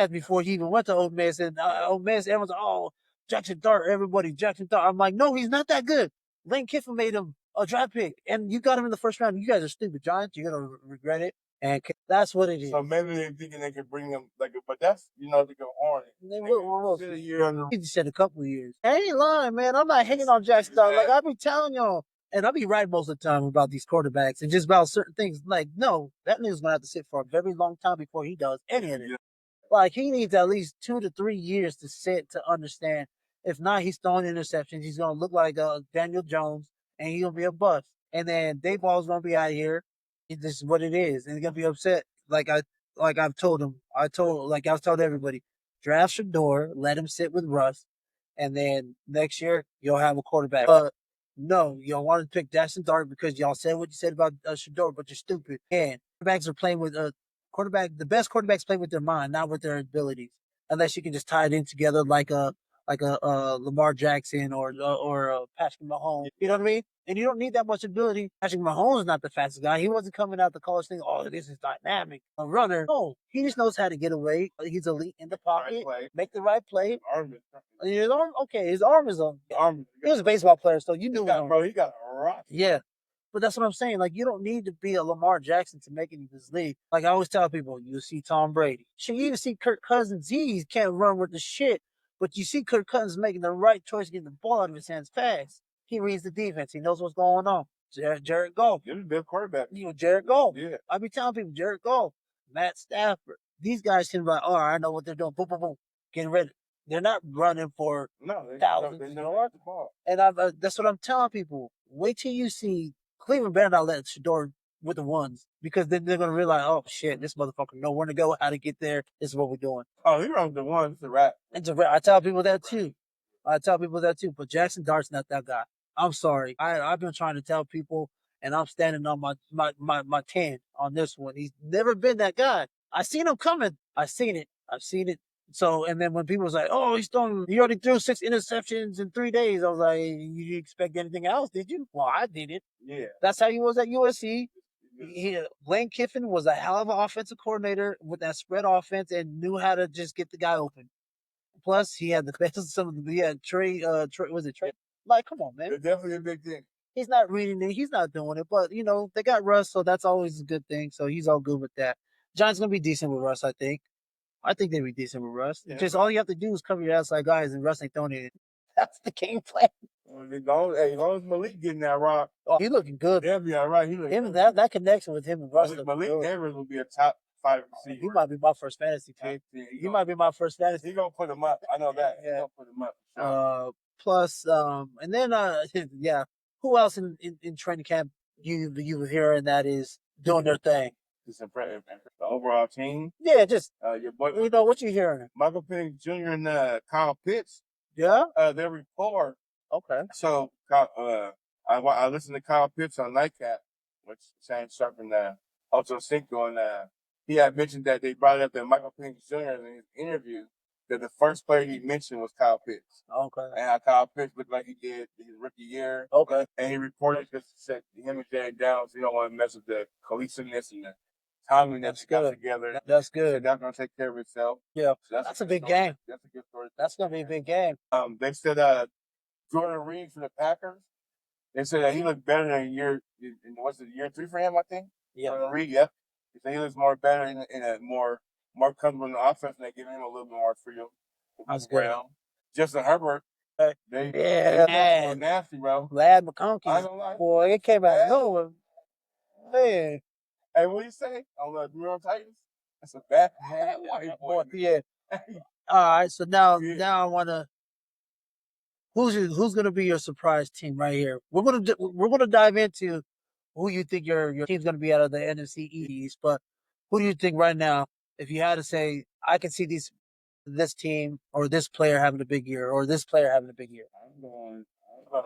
before he even went to Ole Miss. And Ole Miss, everyone's like, oh, Jackson Dart, everybody, Jackson Dart. I'm like, no, he's not that good. Lane Kiffin made him a draft pick, and you got him in the first round. You guys are stupid, Giants. You're gonna regret it, and that's what it is. So maybe they're thinking they could bring him but that's they go on it. They will. Sit a year on the. He just said a couple of years. I ain't lying, man. I'm not hating on Jackson Dart. Like I be telling y'all, and I be right most of the time about these quarterbacks and just about certain things. Like, no, that nigga's gonna have to sit for a very long time before he does any of it. Yeah. Like he needs at least 2 to 3 years to sit to understand. If not, he's throwing interceptions. He's gonna look like Daniel Jones, and he's gonna be a bust. And then Dayball's gonna be out here. This is what it is, and he's gonna be upset. I've told him. I've told everybody. Draft Shador, let him sit with Russ, and then next year you'll have a quarterback. No, y'all want to pick Jackson Dart because y'all said what you said about Shador, but you're stupid. And quarterbacks are playing with the best quarterbacks play with their mind, not with their abilities. Unless you can just tie it in together like a Lamar Jackson or Patrick Mahomes. You know what I mean? And you don't need that much ability. Patrick Mahomes is not the fastest guy. He wasn't coming out the college thing. Oh, this is dynamic. A runner. No, he just knows how to get away. He's elite in the pocket. Make the right play. His arm, okay, his arm is on. He was a baseball player, so you knew him. Bro, he got a rock. Yeah. But that's what I'm saying. Like, you don't need to be a Lamar Jackson to make it in this league. Like I always tell people, you see Tom Brady. Shit, you even see Kirk Cousins. He can't run with the shit. But you see Kirk Cousins making the right choice, getting the ball out of his hands fast. He reads the defense. He knows what's going on. Jared Goff. You're the best quarterback. Jared Goff. Yeah. I be telling people, Jared Goff, Matt Stafford. These guys can be like, oh, I know what they're doing. Boom, boom, boom. Getting ready. They're not running for thousands. They know the ball. And that's what I'm telling people. Wait till you see Cleveland better not let Shador with the ones, because then they're going to realize, oh, shit, this motherfucker know where to go, how to get there. This is what we're doing. Oh, he runs the ones. It's a wrap. I tell people that too. But Jackson Dart's not that guy. I'm sorry. I've been trying to tell people, and I'm standing on my 10 on this one. He's never been that guy. I seen him coming. I've seen it. So, and then when people was like, oh, he already threw 6 interceptions in 3 days. I was like, you didn't expect anything else, did you? Well, I did it. Yeah. That's how he was at USC. Lane Kiffin was a hell of an offensive coordinator with that spread offense and knew how to just get the guy open. Plus, he had the best of some of the, Trey, was it Trey? Like, come on, man. It's definitely a big thing. He's not reading it. He's not doing it. But, they got Russ, so that's always a good thing. So he's all good with that. Giants going to be decent with Russ, I think. I think they'll be decent with Russ. Yeah. Just all you have to do is cover your outside guys, and Russ ain't throwing it. That's the game plan. As long as Malik getting that rock. Oh, he looking good. He'll be all right. That connection with him and Russ. Malik Evans will be a top 5 receiver. He might be my first fantasy pick. He might be my first fantasy. He's going to put him up. I know that. Yeah. He's going to put him up. Sure. Plus, and then, who else in training camp you were hearing that is doing their thing? Just impressive. The overall team. Yeah, just your boy. What you hearing? Michael Penix Jr. and Kyle Pitts. Yeah. Their report. Okay. So I listened to Kyle Pitts on Nightcap, which Shane Sharp and Ocho Cinco, and he had mentioned that they brought it up that Michael Penix Jr. in his interview that the first player he mentioned was Kyle Pitts. Okay. And how Kyle Pitts looked like he did his rookie year. Okay. And he reported because he said him and Jared Downs, you don't want to mess with the cohesiveness and the timing that they got together. That's good. So that's going to take care of itself. Yeah. So that's a big game. That's a good story. That's going to be a big game. They said Jordan Reed from the Packers, they said that he looked better than year 3 for him, I think? Yeah. Jordan Reed, yeah. He said he looks more better in a more comfortable in the offense, and they give him a little bit more freedom. That's good. Justin Herbert, that's nasty, bro. Lad McConkey. I don't like. Boy, it came out of nowhere. Man. Hey, what do you say on the New York Titans? That's a bad white boy. Yeah. All right, so now I want to. Who's going to be your surprise team right here? We're gonna dive into who you think your team's going to be out of the NFC East, but who do you think right now? If you had to say, I can see this team or this player having a big year or this player having a big year. I'm going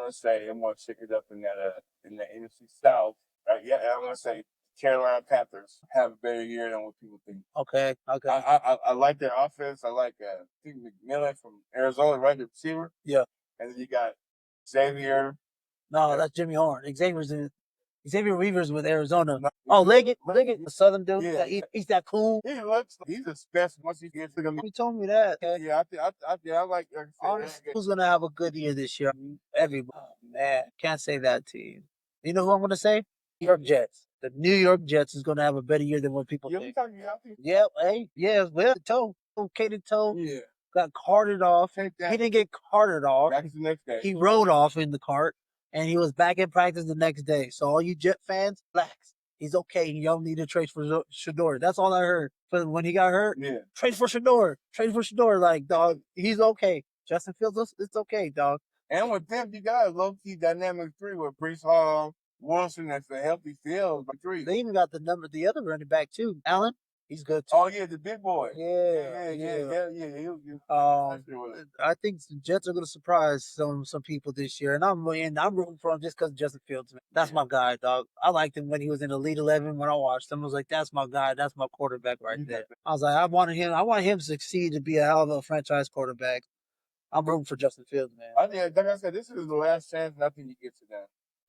to say I'm going to stick it up in the NFC South. Right? Yeah, I'm going to say Carolina Panthers have a better year than what people think. Okay. I like their offense. I like Steve McMillan from Arizona, right, the receiver. Yeah. And then you got Xavier. No, that's Jimmy Horn. Xavier Weaver's with Arizona. No, Leggett, the Southern dude. Yeah. He's that cool. He's a special once he gets to the. You told me that. Okay. Yeah, I like. Who's gonna have a good year this year? Everybody. Oh, man, can't say that team. You know who I'm going to say? New York Jets. The New York Jets is going to have a better year than what people think. Yeah, hey, yeah, well, Caden toe. Yeah. Got carted off. He didn't get carted off. Back the next day. He rode off in the cart, and he was back in practice the next day. So all you Jet fans, relax. He's okay. You don't need to trade for Shador. That's all I heard. But when he got hurt, trade for Shador. Trade for Shador. Like, dog, he's okay. Justin Fields, it's okay, dog. And with them, you got a low-key dynamic three with Brees Hall, Wilson, that's a healthy field. They even got the other running back, too. Allen. He's good too. Oh yeah, the big boy. Yeah. I think the Jets are going to surprise some people this year, and I'm rooting for him just because Justin Fields. Man. That's my guy, dog. I liked him when he was in Elite 11. When I watched him, I was like, "That's my guy. That's my quarterback right there." I was like, I want him to succeed to be a hell of a franchise quarterback. I'm rooting for Justin Fields, man. I think, like I said, this is the last chance. Nothing you get to them.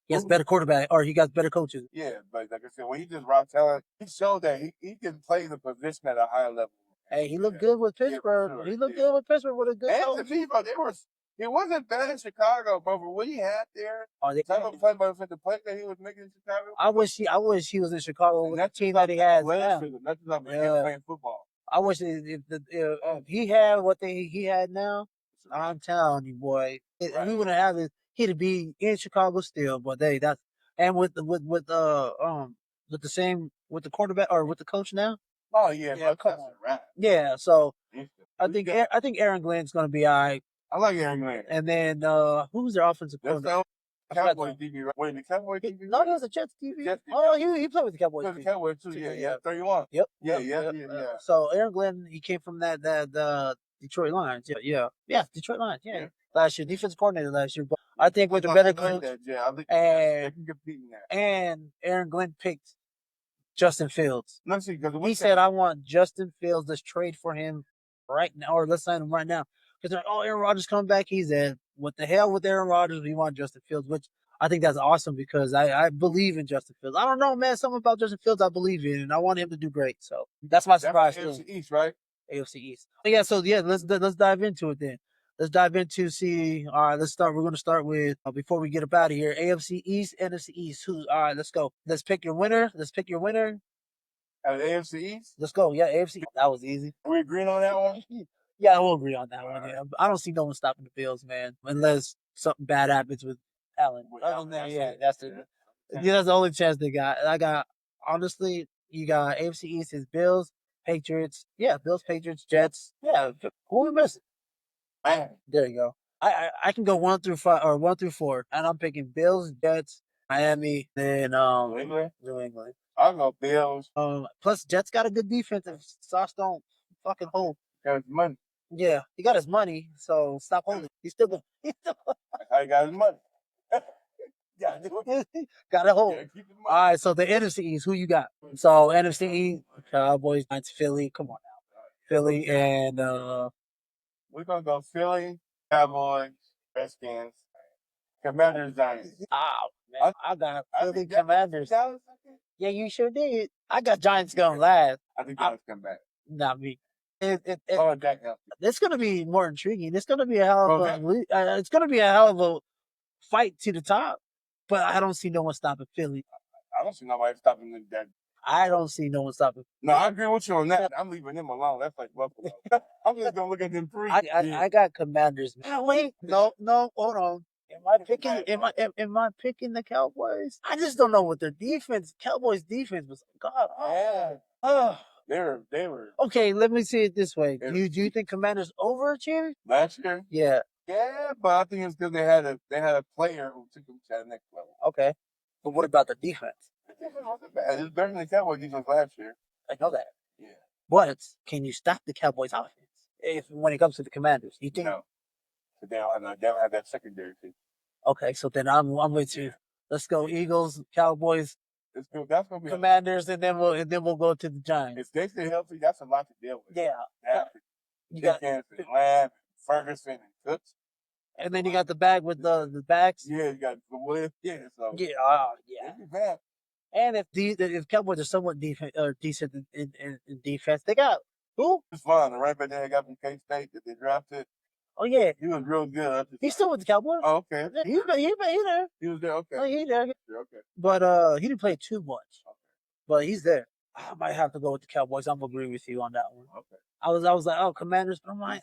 He has better quarterback, or he got better coaches. Yeah, but like I said, when he just raw talent, he showed that he can play the position at a higher level. Hey, he looked good with Pittsburgh. Sure. He looked good with Pittsburgh with a good coach. And it wasn't bad in Chicago, but for what he had there, the type of the play that he was making in Chicago. I wish he was in Chicago with the team that he has now. That's not playing football. I wish if he had what he had now, I'm telling you, boy, we wouldn't have it. He'd be in Chicago still, but that's and with the quarterback or with the coach now. Oh yeah, come on. Right. Yeah, so I think Aaron Glenn's gonna be all right. I like Aaron Glenn. And then who's their offensive coordinator? Cowboys DB, right? Wait, the Cowboys DB? No, he was a Jets DB. Oh, he played with the Cowboys. The Cowboys too. Yeah. 31. Yep. Yeah. So Aaron Glenn, he came from that Detroit Lions. Yeah, Detroit Lions. Yeah. Last year, defensive coordinator last year. But I think with a better coach, I think they can compete in that. And Aaron Glenn picked Justin Fields. Let's see, he said, "I want Justin Fields. Let's trade for him right now, or let's sign him right now." Because they're like, "Oh, Aaron Rodgers coming back." He said, "What the hell with Aaron Rodgers? We want Justin Fields," which I think that's awesome because I believe in Justin Fields. I don't know, man. Something about Justin Fields I believe in, and I want him to do great. So that's my surprise. AFC East, right? AFC East. So let's dive into it then. Let's dive into all right, let's start. We're going to start with, before we get up out of here, AFC East, NFC East. All right, let's go. Let's pick your winner. At AFC East? Let's go. Yeah, AFC. That was easy. Are we agreeing on that one? Yeah, we'll agree on that one. Yeah. I don't see no one stopping the Bills, man, unless something bad happens with Allen. That's the only chance they got. Honestly, you got AFC East is Bills, Patriots. Yeah, Bills, Patriots, Jets. Yeah, who are we missing? Man. There you go. I can go 1 through 5 or 1 through 4, and I'm picking Bills, Jets, Miami, then New England. I'll go Bills. Plus Jets got a good defense if Sauce don't fucking hold. Got his money. Yeah, he got his money, so stop holding. He's still good. How he got his money? Got to hold. All right, so the NFC East, who you got? So NFC East, Cowboys, Giants, Philly. Come on now, Philly and we're gonna go Philly, Cowboys, Redskins, Commanders, Giants. Oh man, I got Philly Commanders. Yeah, you sure did. I got Giants going last. I think Giants come back. Not me. It's going to be more intriguing. It's going to be a hell of a fight to the top. But I don't see no one stopping Philly. I don't see nobody stopping that. I don't see no one stopping. No, I agree with you on that. I'm leaving them alone. That's like Buffalo. I'm just gonna look at them three. I got Commanders. Wait, no, hold on. Am I picking the Cowboys? I just don't know what their defense. Cowboys defense was. God. They were. Okay, let me see it this way. Do you think Commanders overachieved last year? Yeah. Yeah, but I think it's because they had a player who took them to the next level. Okay, but what about the defense? The defense wasn't bad. It was better than the Cowboys defense last year. I know that. Yeah. But can you stop the Cowboys offense when it comes to the Commanders? You think? No. They don't have that secondary team. Okay, so then I'm with you. Let's go Eagles, Cowboys. That's gonna be Commanders, and then we'll go to the Giants. If they stay healthy, that's a lot to deal with. Yeah. You got Lamb, Ferguson, and Cooks. And then you got the bag with the backs. Yeah, you got the Williams. Yeah, so yeah. And if Cowboys are somewhat decent in defense, they got who? It's fun. The right back there they got from K-State that they drafted. Oh yeah, He was real good. he's still with the Cowboys. Oh, okay. Yeah, he there. He was there. Okay. Oh, he there. Okay. But he didn't play too much. But he's there. I might have to go with the Cowboys. I'm gonna agree with you on that one. Okay. I was like, oh, Commanders. But I'm like,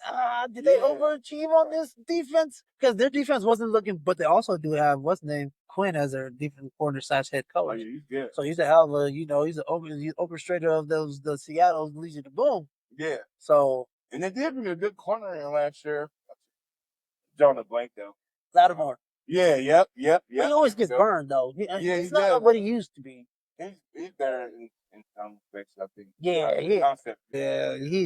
did they overachieve on this defense? Because their defense wasn't looking, but they also do have what's his name Quinn as their defensive coordinator / head coach. Oh, yeah, he's good. So he's a hell of a, he's an orchestrator of the Seattle Legion of Boom. Yeah. So and they did bring a good corner in last year. Drawing a blank though. Lattimore. Yeah. Yep. He always gets burned though. He's not what he used to be. He's better in some respects, I think. Yeah, he's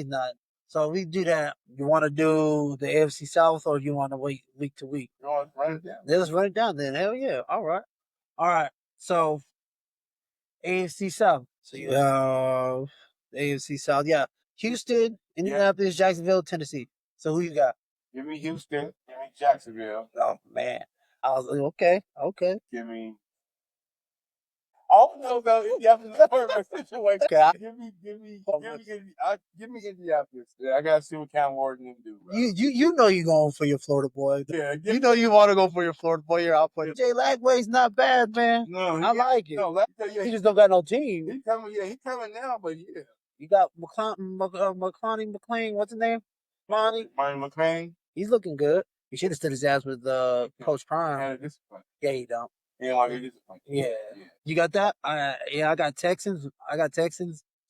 not. So we do that. You want to do the AFC South, or you want to wait week to week? Let's run it down. Let's run it down then. Hell yeah! All right. So AFC South. So you have the AFC South. Yeah, Houston, Indianapolis, Jacksonville, Tennessee. So who you got? Give me Houston. Give me Jacksonville. Oh man, I was like, okay. Give me. I don't know about Indianapolis situation. Okay. Give me Indianapolis. Yeah, I gotta see what Cam Ward do. Bro. You know you're going for your Florida boy. Yeah. You know you want to go for your Florida boy. You're out putting Jay Lagway's not bad, man. No, I like it. No, he just don't got no team. He coming now, but yeah. You got McClain. What's his name? Monty McClain. He's looking good. He should have stood his ass with Coach Prime. Yeah, he don't. Yeah. You got that? I got Texans.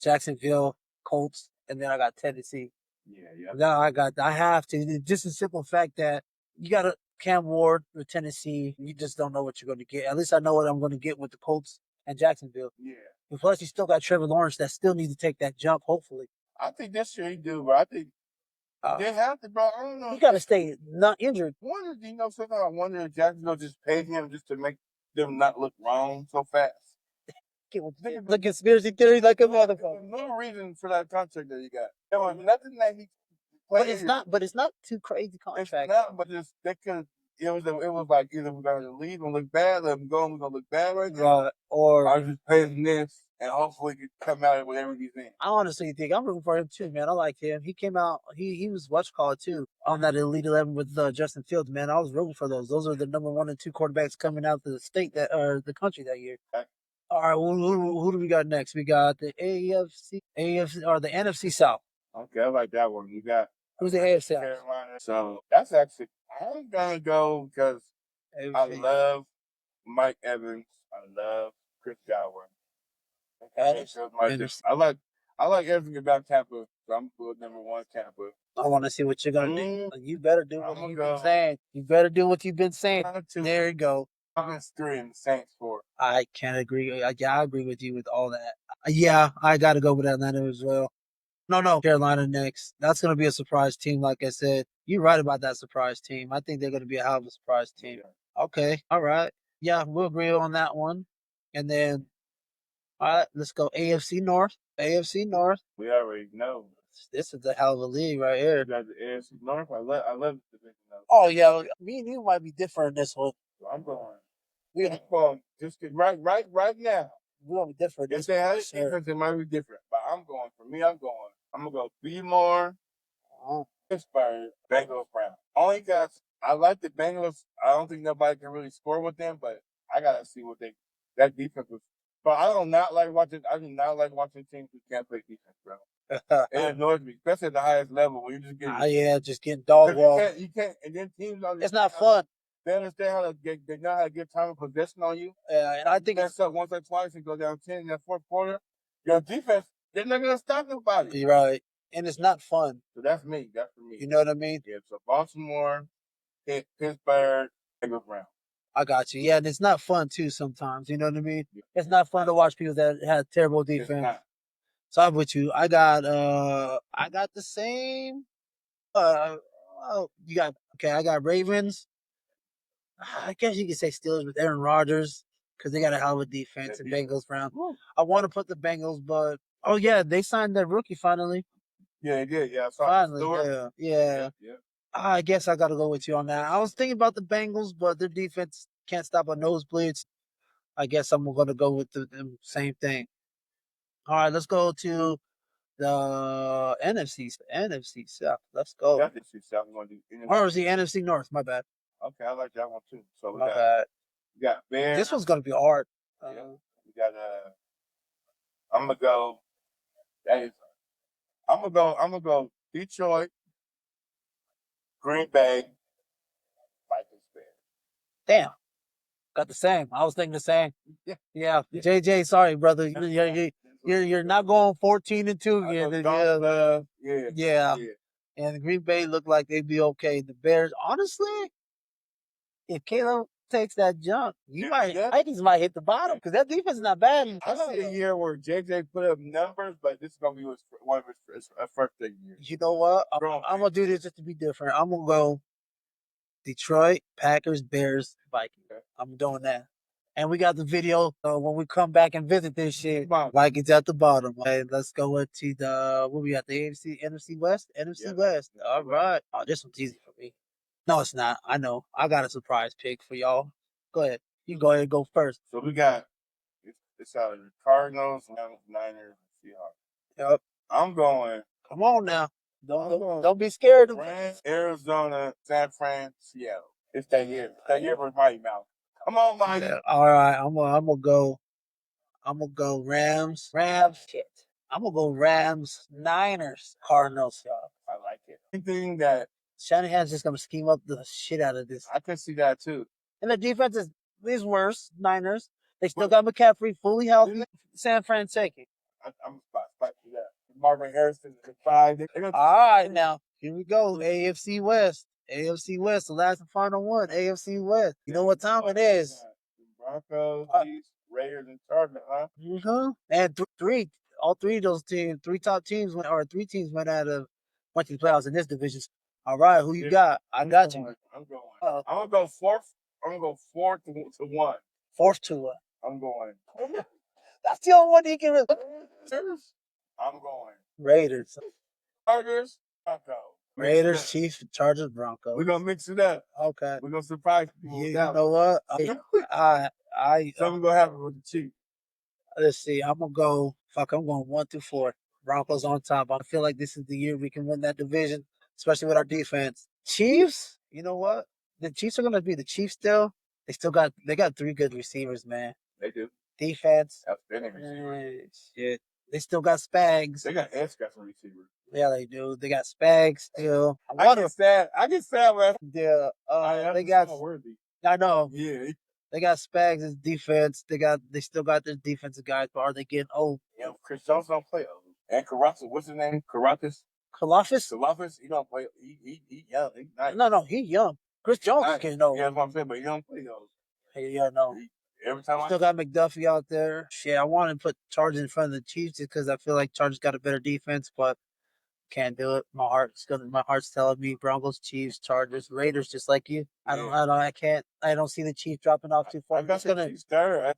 Jacksonville, Colts, and then I got Tennessee. Yeah. Now I have to. Just a simple fact that you got a Cam Ward with Tennessee. You just don't know what you're going to get. At least I know what I'm going to get with the Colts and Jacksonville. Yeah. And plus, you still got Trevor Lawrence that still needs to take that jump, hopefully. I think this year he do, but I think they have to, bro. I don't know. He got to stay not injured. Sometimes I wonder if Jacksonville just paid him just to make them not look wrong so fast. The conspiracy theory like a motherfucker. There's no reason for that contract that he got. There was nothing that he played. But it's not too crazy contract. It's not, but just they could. It was like either we're gonna leave and look bad, let him go, and we're gonna look bad right now, or I just pay him this and hopefully he can come out with everything. I honestly think I'm rooting for him too, man. I like him. He came out. He was too on that Elite 11 with Justin Fields, man. I was rooting for those. Those are the number 1 and 2 quarterbacks coming out of the state the country that year. Okay. All right, who do we got next? We got the AFC or the NFC South. Okay, I like that one. You got who's the AFC South? Carolina. So that's actually I'm gonna go because I love Mike Evans. I love Chris Godwin. I like everything about Tampa. So I'm going number 1 Tampa. I want to see what you're gonna do. You better do what you've been saying. You better do what you've been saying. There you go. Falcons 3 and Saints 4. I can't agree. I agree with you with all that. Yeah, I got to go with Atlanta as well. No, Carolina next. That's going to be a surprise team, like I said. You're right about that surprise team. I think they're going to be a hell of a surprise team. Yeah. Okay, all right. Yeah, we'll agree on that one. And then, all right, let's go AFC North. AFC North. We already know. This is the hell of a league right here. You got the AFC North. I love the division. Oh, yeah. Me and you might be different in this one. So I'm going. Just right now. We're going to be different. If they have a difference, it might be different. But I'm going. For me, I'm going to go Beemore, Pittsburgh, Bengals, Browns. Only because I like the Bengals. I don't think nobody can really score with them, but I got to see what that defense was. But I do not like watching teams who can't play defense, bro. It annoys me, especially at the highest level when you just get just getting dog walked. You can't, and then teams on it's not fun. They understand how they know how to get time of possession on you. And I think it's up once or twice and go down 10 in that fourth quarter. Your defense, they're not gonna stop nobody. You're right, and it's not fun. So that's me. That's for me. You know what I mean? Yeah. So Baltimore, Pittsburgh, Bengals, Browns. I got you. Yeah, and it's not fun too sometimes. You know what I mean? Yeah. It's not fun to watch people that have terrible defense. So I'm with you. I got the same. I got Ravens. I guess you could say Steelers with Aaron Rodgers because they got a hell of a defense and Bengals Browns. I want to put the Bengals, but they signed their rookie finally. Yeah, they did. Yeah, finally. Yeah. I guess I got to go with you on that. I was thinking about the Bengals, but their defense can't stop a nosebleeds. I guess I'm going to go with the same thing. All right, let's go to the NFC South. Let's go. Got this shit, so I'm gonna do Or was the NFC North? My bad. Okay, I like that one too. So My bad. we got Bears. This one's gonna be hard. Yeah. We got I'm gonna go. I'm gonna go Detroit, Green Bay, Vikings, Bears. Damn. Got the same. I was thinking the same. Yeah. JJ, sorry, brother. You're not going 14-2. Yeah. And the Green Bay look like they'd be okay. The Bears, honestly, if Caleb takes that jump, Vikings might hit the bottom because that defense is not bad. I see a year where JJ put up numbers, but this is gonna be one of his first big years. You know what? I'm gonna do this just to be different. I'm gonna go Detroit, Packers, Bears, Vikings. Okay. I'm doing that. And we got the video when we come back and visit this shit. Vikings at the bottom. Okay, let's go into what we got, the AFC, NFC West? NFC West. All right. Oh, this one's easy for me. No, it's not. I know. I got a surprise pick for y'all. Go ahead. You go ahead and go first. So we got it's out of the Cardinals, Niners, Seahawks. Yep. I'm going. Come on now. Don't be scared. Rams, Arizona, San Fran, Seattle. It's that year. That year for Mighty Mouse. Come on, Mikey. Yeah. All right. I'm gonna go Rams. Shit. I'm gonna go Rams, Niners, Cardinals. I like it. Anything that Shanahan's just gonna scheme up the shit out of this. I can see that too. And the defense is worse. Niners. They still got McCaffrey fully healthy. San Fran second. I'm fighting for that. Marvin Harrison is 5. All right, now here we go. AFC West. The last and final one. AFC West. You know what time it is? Broncos, Chiefs, Raiders, and Chargers, huh? Mm-hmm. And all three of those teams, three teams went to the playoffs in this division. All right, who you got? I got you. I'm going. I'm gonna go fourth. I'm gonna go 4-1. 4-1. I'm going. That's the only one he can. I'm going. Raiders. Chargers, Broncos. Raiders, Chiefs, Chargers, Broncos. We're gonna mix it up. Okay. We're gonna surprise people. You know what? Something's gonna happen with the Chiefs. Let's see. I'm going 1-4. Broncos on top. I feel like this is the year we can win that division, especially with our defense. Chiefs, you know what? The Chiefs are gonna be the Chiefs still. They got 3 good receivers, man. They do. Defense. Outstanding receivers. Shit. They still got Spags. They got edge-catching receivers. Yeah, they do. They got Spags still. I get sad when they got Worthy. I know. Yeah. They got Spags as defense. They still got their defensive guys, but are they getting old? Yeah, Chris Jones don't play old. And Caracas, what's his name? Caracas? Kalafis? He don't play. He young. He's nice. No, he young. Chris Jones is getting old. Yeah, that's what I'm saying, but he don't play old. Yeah, no. Every time still got McDuffie out there. Shit, I want to put Chargers in front of the Chiefs just because I feel like Chargers got a better defense, but can't do it. My heart's telling me Broncos, Chiefs, Chargers, Raiders, just like you. Yeah. I don't see the Chiefs dropping off too far. I got the Chiefs third. I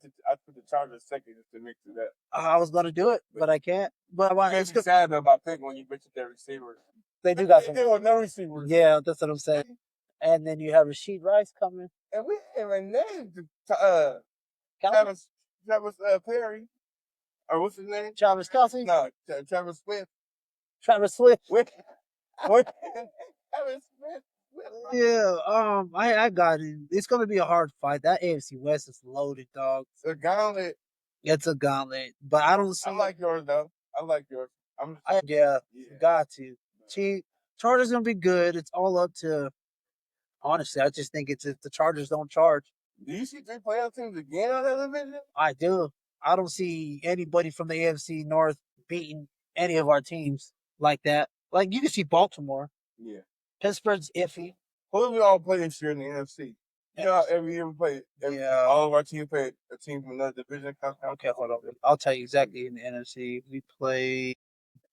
put the Chargers second just to mix it up. I was gonna do it, but I can't. But it's sad about picking when you mention their receivers. They do got some. They got no receivers. Yeah, that's what I'm saying. And then you have Rashid Rice coming. And we haven't named Travis Perry. Or what's his name? Travis Kelce? No, Travis Swift. Travis Swift. Travis Swift. Yeah, I got it. It's gonna be a hard fight. That AFC West is loaded, dog. It's a gauntlet. It's a gauntlet, but I don't see. I like yours though. I like yours. Got to. Chargers gonna be good. It's all up to. Honestly, I just think it's if the Chargers don't charge. Do you see 3 playoff teams again on that division? I do. I don't see anybody from the AFC North beating any of our teams like that. Like, you can see Baltimore. Yeah. Pittsburgh's iffy. Who do we all play this year in the NFC? You know, every year we play. All of our teams play a team from another division. Okay, hold on. I'll tell you exactly in the NFC. We play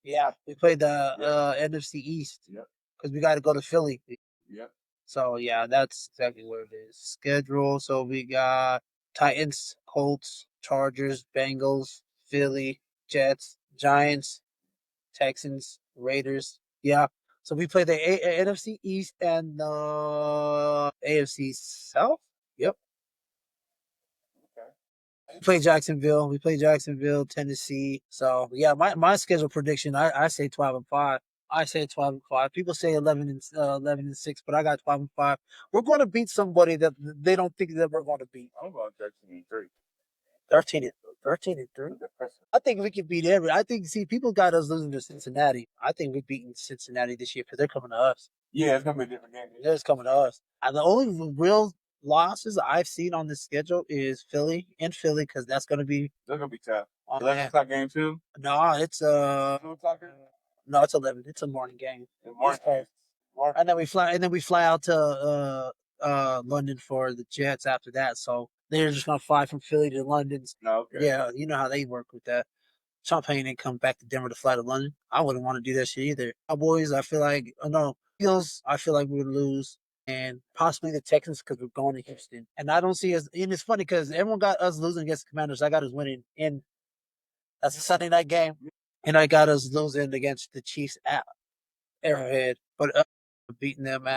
the NFC East. Yep. Because we got to go to Philly. Yep. So, yeah, that's exactly what it is. Schedule. So, we got Titans, Colts, Chargers, Bengals, Philly, Jets, Giants, Texans, Raiders. Yeah. So, we play the NFC East and the AFC South. Yep. Okay. We play Jacksonville. Tennessee. So yeah, my schedule prediction. I say 12-5. I say 12-5. People say 11-6, but I got 12-5. We're going to beat somebody that they don't think that we're going to beat. I'm going 13-3. 13-3. I think we can beat every. I think people got us losing to Cincinnati. I think we're beating Cincinnati this year because they're coming to us. Yeah, it's gonna be a different game. They're just coming to us. And the only real losses I've seen on this schedule is Philly because that's going to be. They're gonna be tough. Oh, 11 o'clock game too. No, it's 2 o'clock. No, it's 11. It's a morning game. And then we fly out to London for the Jets after that. So they're just gonna fly from Philly to London. No, okay. Yeah, you know how they work with that. Champagne didn't come back to Denver to fly to London. I wouldn't want to do that shit either. Cowboys, I feel like Eagles, I feel like we would lose. And possibly the Texans because we're going to Houston. And I don't see us. And it's funny because everyone got us losing against the Commanders. I got us winning in. That's a Sunday night game. And I got us losing against the Chiefs at Arrowhead, but beating them.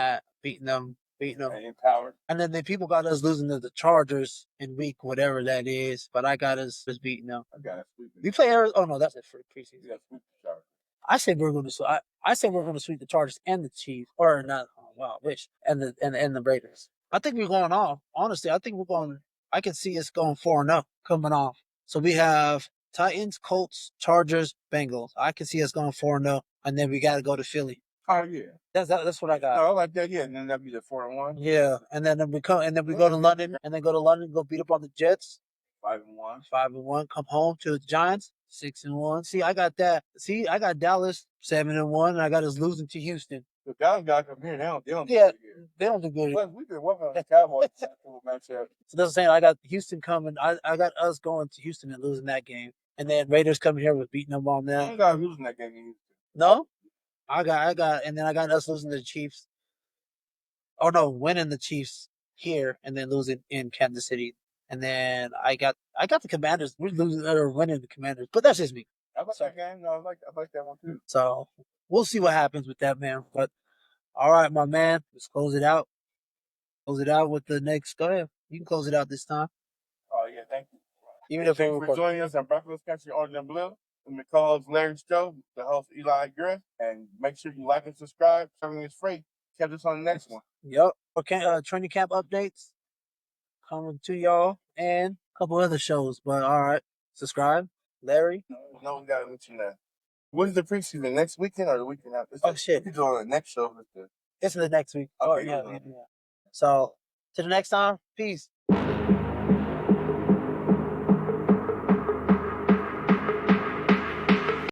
Empowered. And then the people got us losing to the Chargers in week whatever that is, but I got us beating them. I got us sweeping. We play Arizona. Oh no, that's it for preseason. Yeah, sweep the Chargers. I say we're going to. I say we're going to sweep the Chargers and the Chiefs, or not. Oh, wow, I wish and the Raiders. I think we're going off. Honestly, I think we're going. I can see us going 4-0 coming off. So we have Titans, Colts, Chargers, Bengals. I can see us going 4-0, and then we got to go to Philly. Oh yeah, that's what I got. Oh, I like that. Yeah, and then that'd be the 4-1. Yeah, and then we go to London, go beat up on the Jets. 5-1. 5-1. Come home to the Giants. 6-1. See, I got that. See, I got Dallas 7-1, and I got us losing to Houston. The Dallas guys come here. They don't do good. Well, We've been working on the Cowboys matchup. So that's what I'm saying. I got Houston coming. I got us going to Houston and losing that game, and then Raiders coming here with beating them on them. I got losing that game in Houston. No, I got, and then I got us losing to the Chiefs. Oh no, winning the Chiefs here and then losing in Kansas City. And then I got the Commanders. We're losing or winning the Commanders, but that's just me. I like that game. No, I like that one too. So we'll see what happens with that, man. But all right, my man, let's close it out. Close it out with the next. Go ahead. You can close it out this time. Oh yeah, thank you. Even if Thanks for joining us on Broncos Country Orange and Blue. I'm the co-host Larry Stowe, the host Eli Griffin, and make sure you like and subscribe. Everything is free. Catch us on the next one. Yep. Okay. Training camp updates coming to y'all and a couple other shows. But all right, subscribe, Larry. No, we gotta let you know. When's the preseason? Next weekend or the weekend after? Oh shit! It's on the next show. It's the next week. Okay, yeah. So to the next time. Peace.